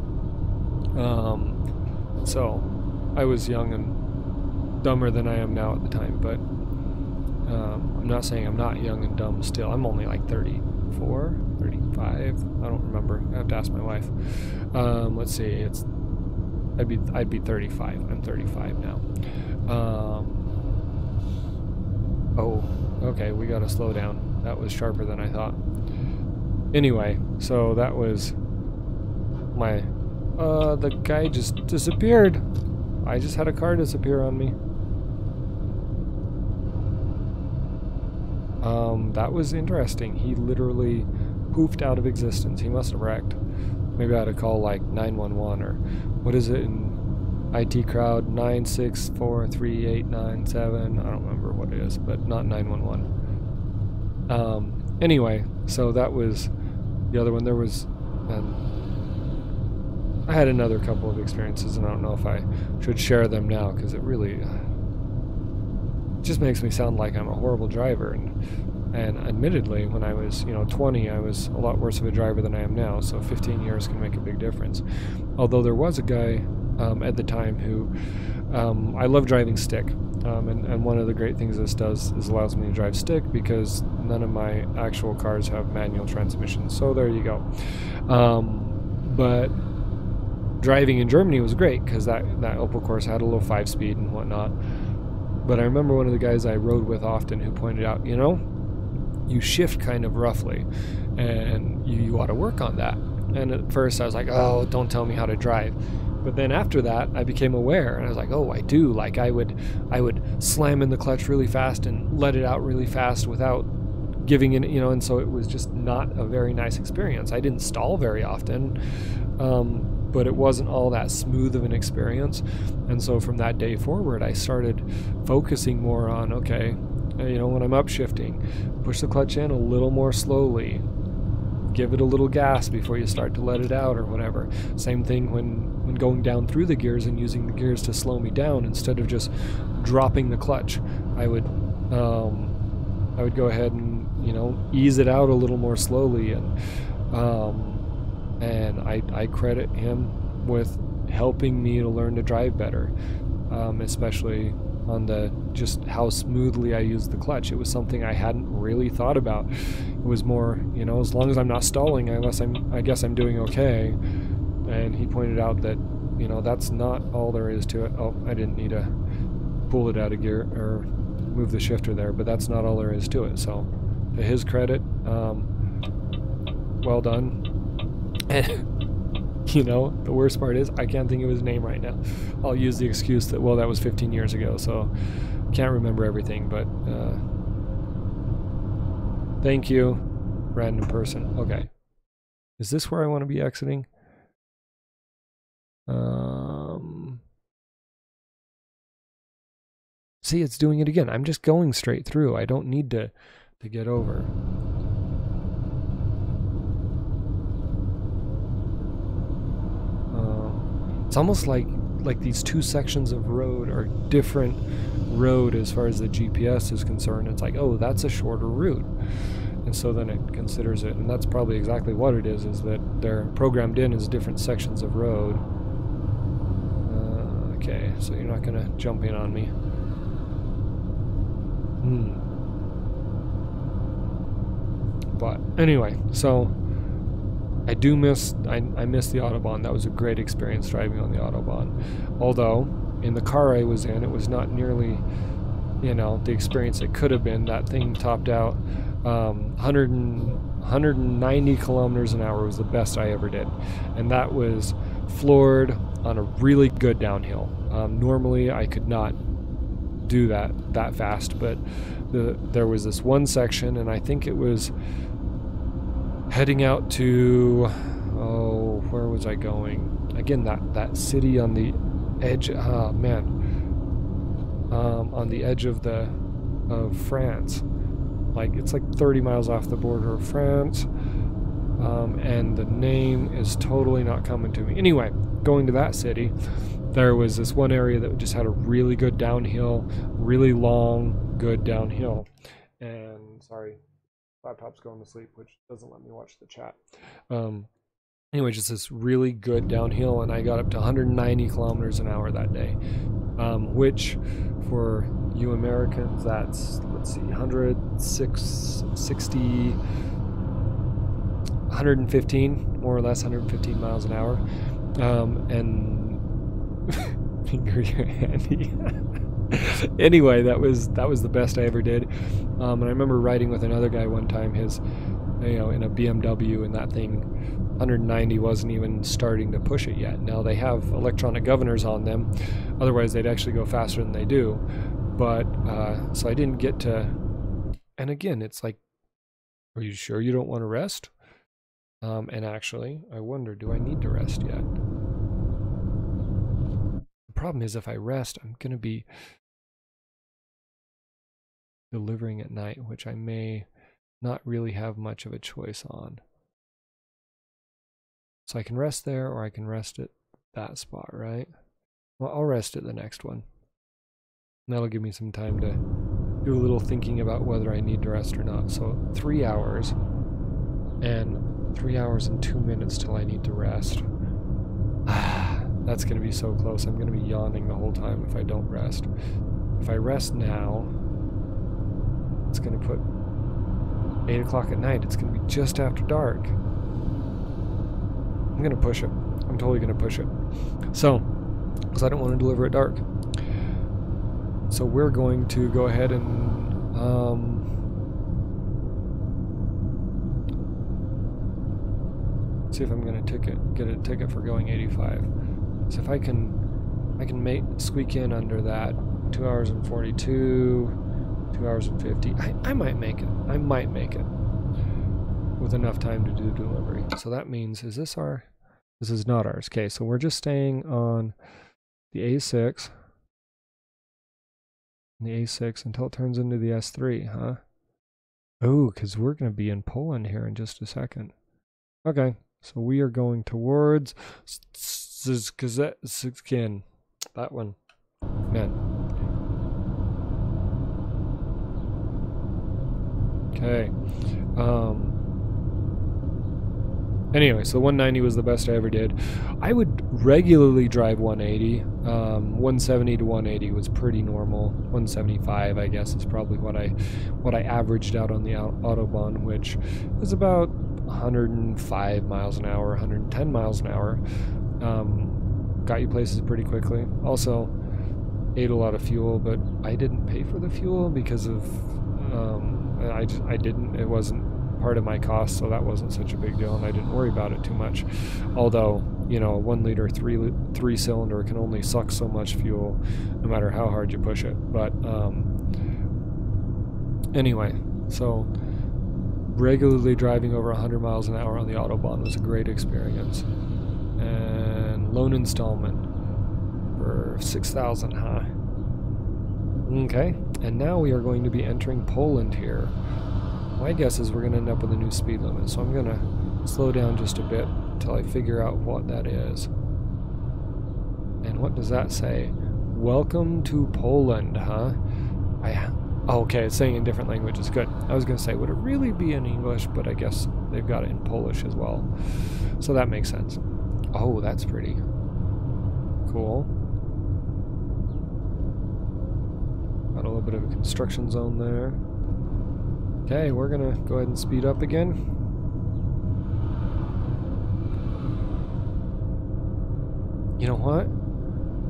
So I was young and dumber than I am now at the time, but I'm not saying I'm not young and dumb still. I'm only like 34, 35. I don't remember. I have to ask my wife. Let's see. I'd be 35. I'm 35 now. Oh, okay. We got to slow down. That was sharper than I thought. Anyway, so that was my. The guy just disappeared. I just had a car disappear on me. That was interesting. He literally poofed out of existence. He must have wrecked. Maybe I ought to call like 911 or what is it in IT crowd? 9643897. I don't remember what it is, but not 911. Anyway, so that was the other one. There was, I had another couple of experiences, and I don't know if I should share them now because it really just makes me sound like I'm a horrible driver. And admittedly, when I was, 20, I was a lot worse of a driver than I am now, so 15 years can make a big difference. Although there was a guy, at the time who I love driving stick. And one of the great things this does is allows me to drive stick because none of my actual cars have manual transmissions. So there you go. But driving in Germany was great because that Opel course had a little 5-speed and whatnot. But I remember one of the guys I rode with often who pointed out, you know, you shift kind of roughly and you ought to work on that. And at first I was like, oh, don't tell me how to drive. But then after that, I became aware, and I was like, oh, I do. Like I would slam in the clutch really fast and let it out really fast without giving in, you know, and so it was just not a very nice experience. I didn't stall very often, but it wasn't all that smooth of an experience. And so from that day forward, I started focusing more on, okay, you know, when I'm upshifting, push the clutch in a little more slowly. Give it a little gas before you start to let it out or whatever. Same thing when going down through the gears and using the gears to slow me down instead of just dropping the clutch. I would go ahead and, you know, ease it out a little more slowly, and I credit him with helping me to learn to drive better, especially on the just how smoothly I use the clutch. It was something I hadn't really thought about. It was more, you know, as long as I'm not stalling, I guess I'm doing okay. And he pointed out that, you know, that's not all there is to it. Oh, I didn't need to pull it out of gear or move the shifter there, but that's not all there is to it. So to his credit, well done. You know, the worst part is I can't think of his name right now. I'll use the excuse that, well, that was 15 years ago, so can't remember everything, but thank you, random person. Okay. Is this where I want to be exiting? See, it's doing it again. I'm just going straight through. I don't need to get over. It's almost like these two sections of road are different road as far as the GPS is concerned. It's like, oh, that's a shorter route. And so then it considers it, and that's probably exactly what it is that they're programmed in as different sections of road. Okay, so you're not going to jump in on me. But anyway, so I miss the Autobahn. That was a great experience driving on the Autobahn. Although in the car I was in, it was not nearly, you know, the experience it could have been. That thing topped out 190 kilometers an hour was the best I ever did, and that was floored on a really good downhill. Normally I could not do that fast, but there was this one section, and I think it was heading out to, oh, where was I going? Again, that city on the edge, on the edge of France. Like, it's like 30 miles off the border of France, and the name is totally not coming to me. Anyway, going to that city, there was this one area that just had a really good downhill, really long, good downhill. And, sorry, laptop's going to sleep, which doesn't let me watch the chat. Anyway, just this really good downhill, and I got up to 190 kilometers an hour that day, which for you Americans, that's, let's see, 115, more or less 115 miles an hour. And finger your handy. Anyway, that was the best I ever did. And I remember riding with another guy one time, his, you know, in a BMW, and that thing 190 wasn't even starting to push it yet. Now they have electronic governors on them, otherwise they'd actually go faster than they do. But so I didn't get to, and again, it's like, are you sure you don't want to rest? And actually, I wonder, do I need to rest yet? The problem is, if I rest, I'm going to be delivering at night, which I may not really have much of a choice on. So I can rest there, or I can rest at that spot, right? Well, I'll rest at the next one. And that'll give me some time to do a little thinking about whether I need to rest or not. So 3 hours, and 3 hours and 2 minutes till I need to rest. That's going to be so close. I'm going to be yawning the whole time if I don't rest. If I rest now, it's going to put 8 o'clock at night. It's going to be just after dark. I'm going to push it. I'm totally going to push it. So, because I don't want to deliver at dark. So we're going to go ahead and see if I'm going to get a ticket for going 85. So if I can squeak in under that 2 hours and 42, 2 hours and 50. I might make it. I might make it with enough time to do delivery. So that means, is this our? This is not ours. Okay, so we're just staying on the A6. The A6 until it turns into the S3, huh? Oh, because we're going to be in Poland here in just a second. Okay, so we are going towards Skin. That one. Man. Okay. Anyway, so 190 was the best I ever did. I would regularly drive 180. 170 to 180 was pretty normal. 175, I guess, is probably what I averaged out on the Autobahn, which is about 105 miles an hour, 110 miles an hour. Got you places pretty quickly. Also, ate a lot of fuel, but I didn't pay for the fuel because of I didn't. It wasn't part of my cost, so that wasn't such a big deal, and I didn't worry about it too much. Although, you know, a 1 liter three cylinder can only suck so much fuel, no matter how hard you push it. But anyway, so regularly driving over 100 miles an hour on the Autobahn was a great experience. And loan installment for 6,000, huh? Okay, and now we are going to be entering Poland here. My guess is we're going to end up with a new speed limit, so I'm going to slow down just a bit until I figure out what that is. And what does that say? Welcome to Poland, huh? Oh, okay, it's saying in different languages. Good. I was going to say, would it really be in English? But I guess they've got it in Polish as well. So that makes sense. Oh, that's pretty cool. Got a little bit of a construction zone there. Okay, we're gonna go ahead and speed up again. You know what?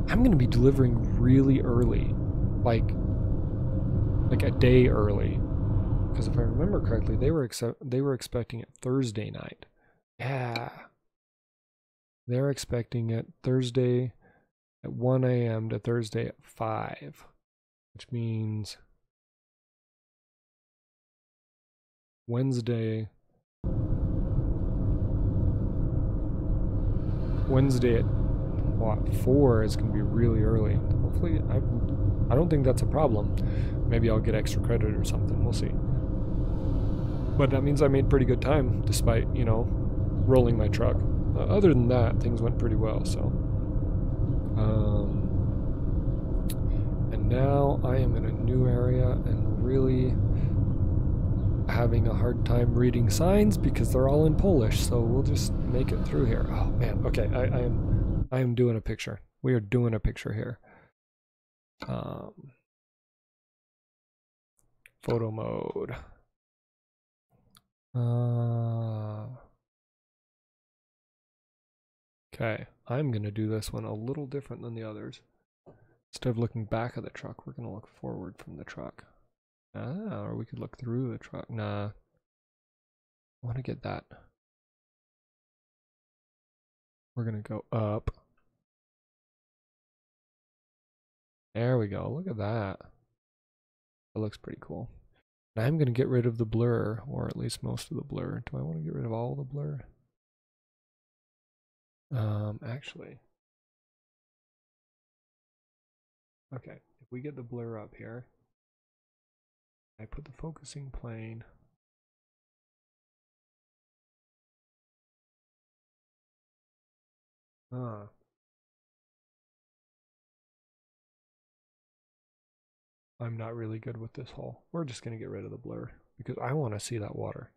I'm gonna be delivering really early, like a day early, because if I remember correctly, they were expecting it Thursday night. Yeah, they're expecting it Thursday at 1 a.m. to Thursday at 5, which means Wednesday at what, 4 is going to be really early. Hopefully, I don't think that's a problem. Maybe I'll get extra credit or something. We'll see. But that means I made pretty good time, despite, you know, rolling my truck. Other than that, things went pretty well. So, and now I am in a new area and really having a hard time reading signs because they're all in Polish, so we'll just make it through here. Oh man, okay, I am doing a picture. We are doing a picture here. Photo mode. Okay, I'm gonna do this one a little different than the others. Instead of looking back at the truck, we're gonna look forward from the truck. Or we could look through the truck. Nah. I want to get that. We're going to go up. There we go. Look at that. That looks pretty cool. I'm going to get rid of the blur, or at least most of the blur. Do I want to get rid of all the blur? Actually. Okay, if we get the blur up here, I put the focusing plane. I'm not really good with this hole. We're just going to get rid of the blur because I want to see that water.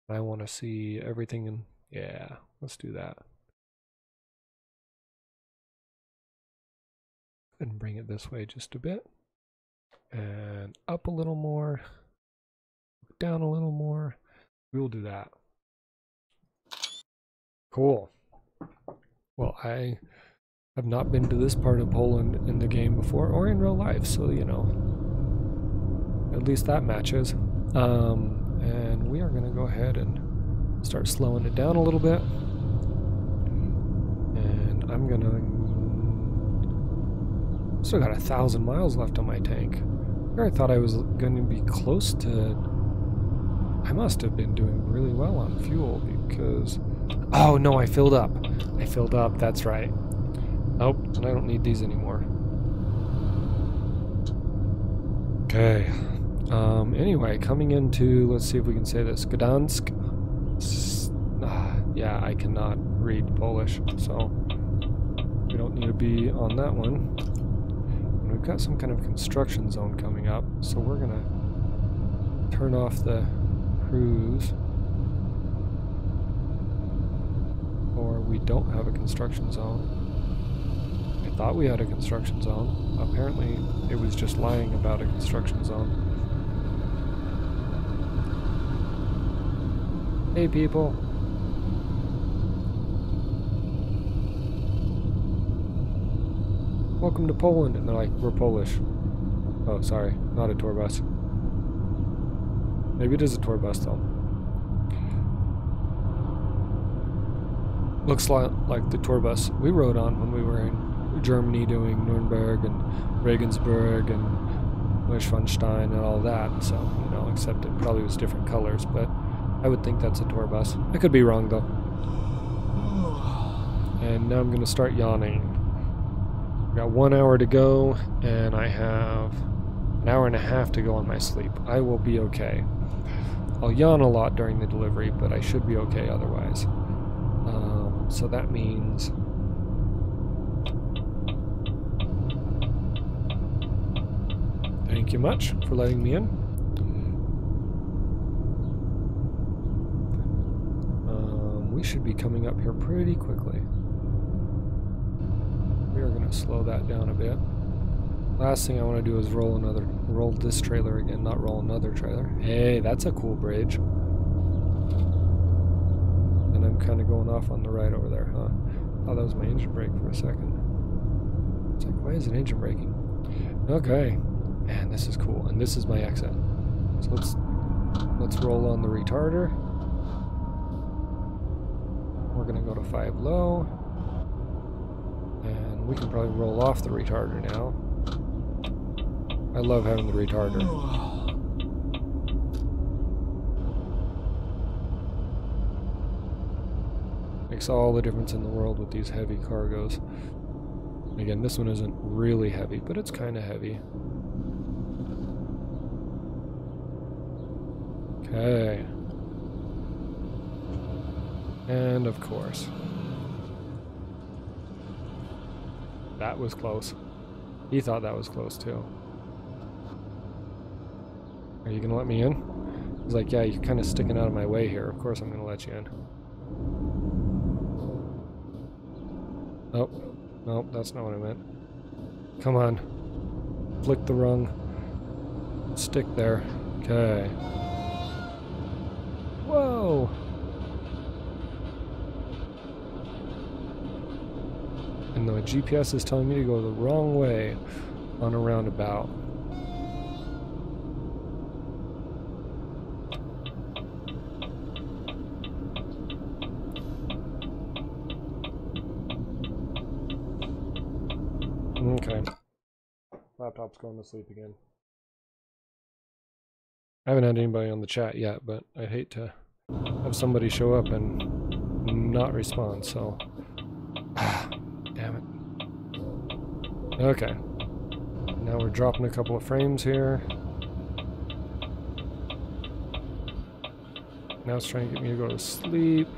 I want to see everything in, yeah, let's do that. And bring it this way just a bit. And up a little more. Down a little more. We will do that. Cool. Well, I have not been to this part of Poland in the game before or in real life, so you know, at least that matches. And we are going to go ahead and start slowing it down a little bit. And I'm going to... Still got 1,000 miles left on my tank. I thought I was going to be close to... I must have been doing really well on fuel because... Oh no, I filled up. I filled up, that's right. Nope, and I don't need these anymore. Okay. Anyway, coming into, let's see if we can say this, Gdansk. Yeah, I cannot read Polish, so we don't need to be on that one. And we've got some kind of construction zone coming up, so we're gonna turn off the cruise. Or we don't have a construction zone. I thought we had a construction zone. Apparently, it was just lying about a construction zone. Hey, people. Welcome to Poland. And they're like, we're Polish. Oh, sorry. Not a tour bus. Maybe it is a tour bus, though. Looks like the tour bus we rode on when we were in Germany doing Nuremberg and Regensburg and Neuschwanstein and all that. So, you know, except it probably was different colors, but I would think that's a tour bus. I could be wrong, though. And now I'm going to start yawning. Got 1 hour to go, and I have an hour and a half to go on my sleep. I will be okay. I'll yawn a lot during the delivery, but I should be okay otherwise. So that means thank you much for letting me in. We should be coming up here pretty quickly. We are going to slow that down a bit. Last thing I want to do is roll this trailer again, not roll another trailer. Hey, that's a cool bridge. And I'm kind of going off on the right over there, huh? Oh, that was my engine brake for a second. It's like, why is it engine braking? Okay. Man, this is cool. And this is my exit. So let's roll on the retarder. We're going to go to 5 low. And we can probably roll off the retarder now. I love having the retarder. Makes all the difference in the world with these heavy cargoes. Again, this one isn't really heavy, but it's kind of heavy. Okay. And of course. That was close. He thought that was close too. Are you gonna let me in? He's like, yeah, you're kind of sticking out of my way here. Of course I'm gonna let you in. Oh, nope, that's not what I meant. Come on. Flick the rung. Stick there. Okay. Whoa! And the GPS is telling me to go the wrong way on a roundabout. Okay. Laptop's going to sleep again. I haven't had anybody on the chat yet, but I'd hate to have somebody show up and not respond, so... Damn it. Okay. Now we're dropping a couple of frames here. Now it's trying to get me to go to sleep.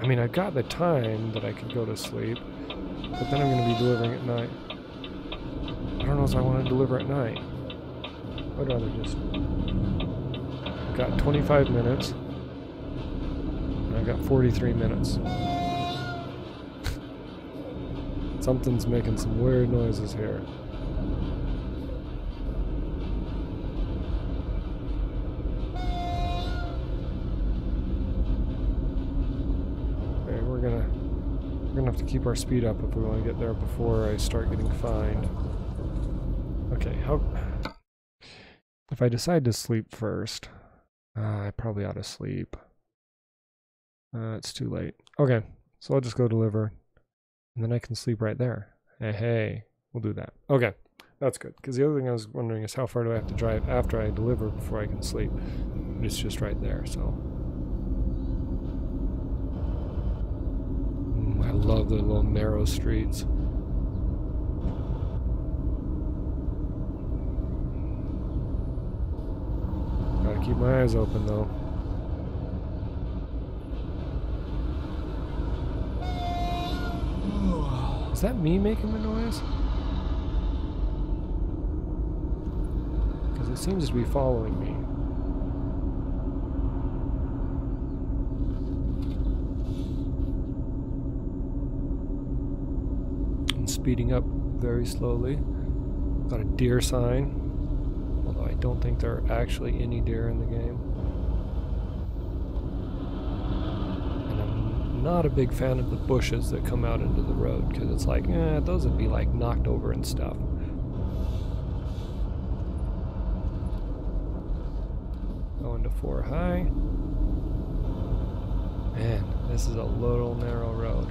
I mean, I've got the time that I could go to sleep, but then I'm going to be delivering at night. I don't know if I want to deliver at night. I'd rather just... I've got 25 minutes. And I've got 43 minutes. Something's making some weird noises here. Okay, we're gonna have to keep our speed up if we want to get there before I start getting fined. Okay, if I decide to sleep first, I probably ought to sleep. It's too late. Okay, so I'll just go deliver, and then I can sleep right there. Hey, we'll do that. Okay, that's good. Because the other thing I was wondering is how far do I have to drive after I deliver before I can sleep? But it's just right there, so. I love the little narrow streets. Gotta keep my eyes open though. Is that me making the noise? Because it seems to be following me. I'm speeding up very slowly. Got a deer sign. Although I don't think there are actually any deer in the game. And I'm not a big fan of the bushes that come out into the road, because it's like, those would be like knocked over and stuff. Going to 4 high. Man, this is a little narrow road.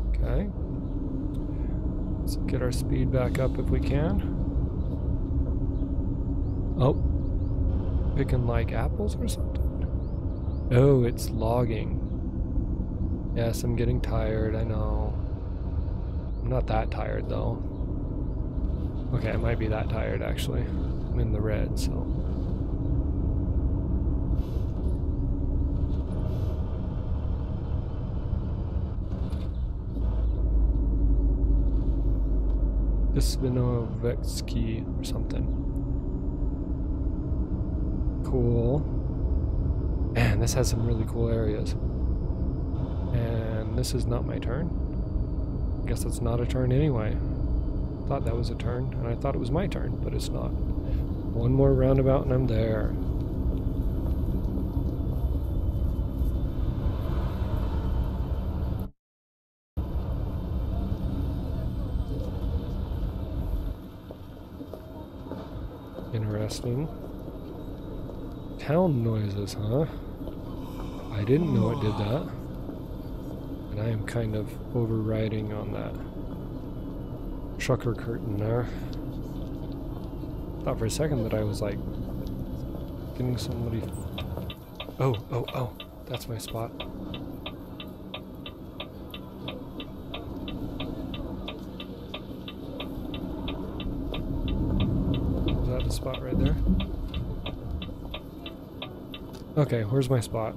Okay. Let's get our speed back up if we can. Oh. Picking like apples or something? Oh, it's logging. Yes, I'm getting tired, I know. I'm not that tired though. Okay, I might be that tired actually. I'm in the red, so. Spinovetsky or something. Cool. Man, this has some really cool areas. And this is not my turn. I guess it's not a turn anyway. Thought that was a turn, and I thought it was my turn, but it's not. One more roundabout and I'm there. Interesting. Town noises, huh? I didn't know it did that. And I am kind of overriding on that trucker curtain there. Thought for a second that I was like getting somebody. Oh, that's my spot. Is that the spot right there? Okay, where's my spot?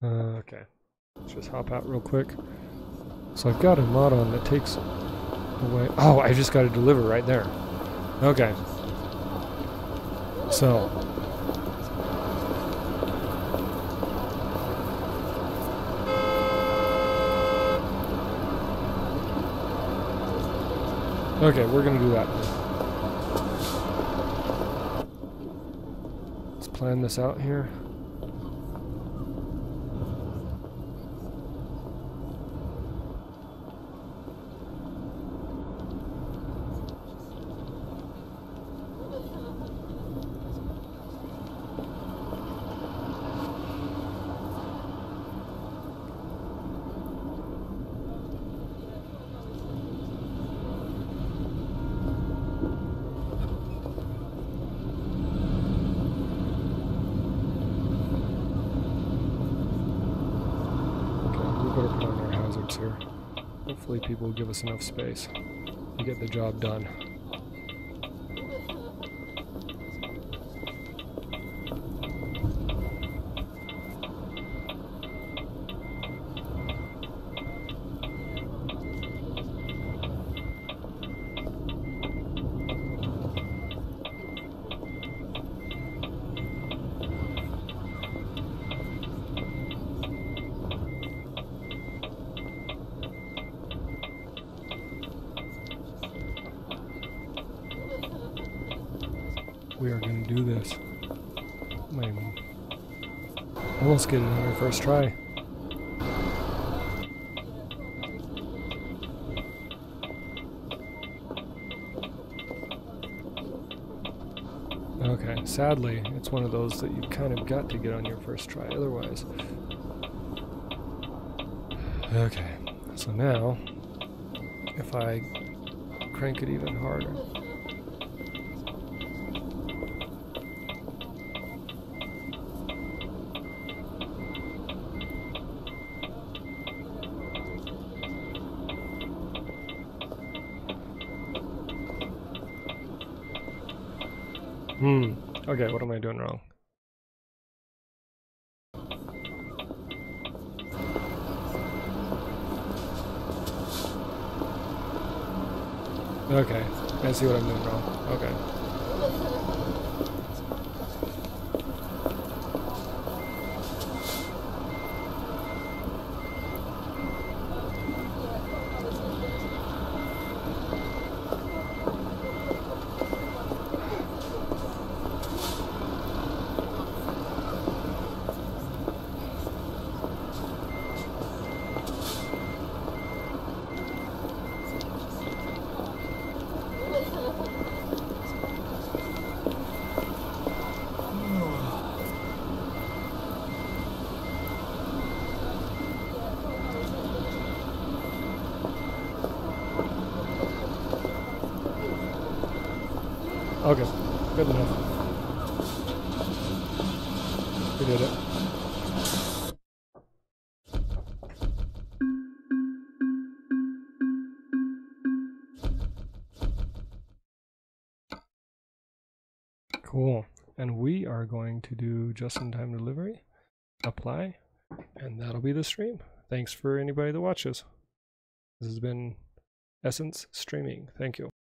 Okay. Let's just hop out real quick. So I've got a mod on that takes away... Oh, I just got to deliver right there. Okay. So... Okay, we're going to do that. Let's plan this out here. Here. Hopefully people will give us enough space to get the job done. We are going to do this. I'm almost getting it on our first try. Okay, sadly, it's one of those that you kind of got to get on your first try otherwise. Okay, so now, if I crank it even harder. Okay, what am I doing wrong? Okay, I see what I'm doing wrong. Okay. Okay, good enough. We did it. Cool. And we are going to do just-in-time delivery, apply, and that'll be the stream. Thanks for anybody that watches. This has been Essence Streaming. Thank you.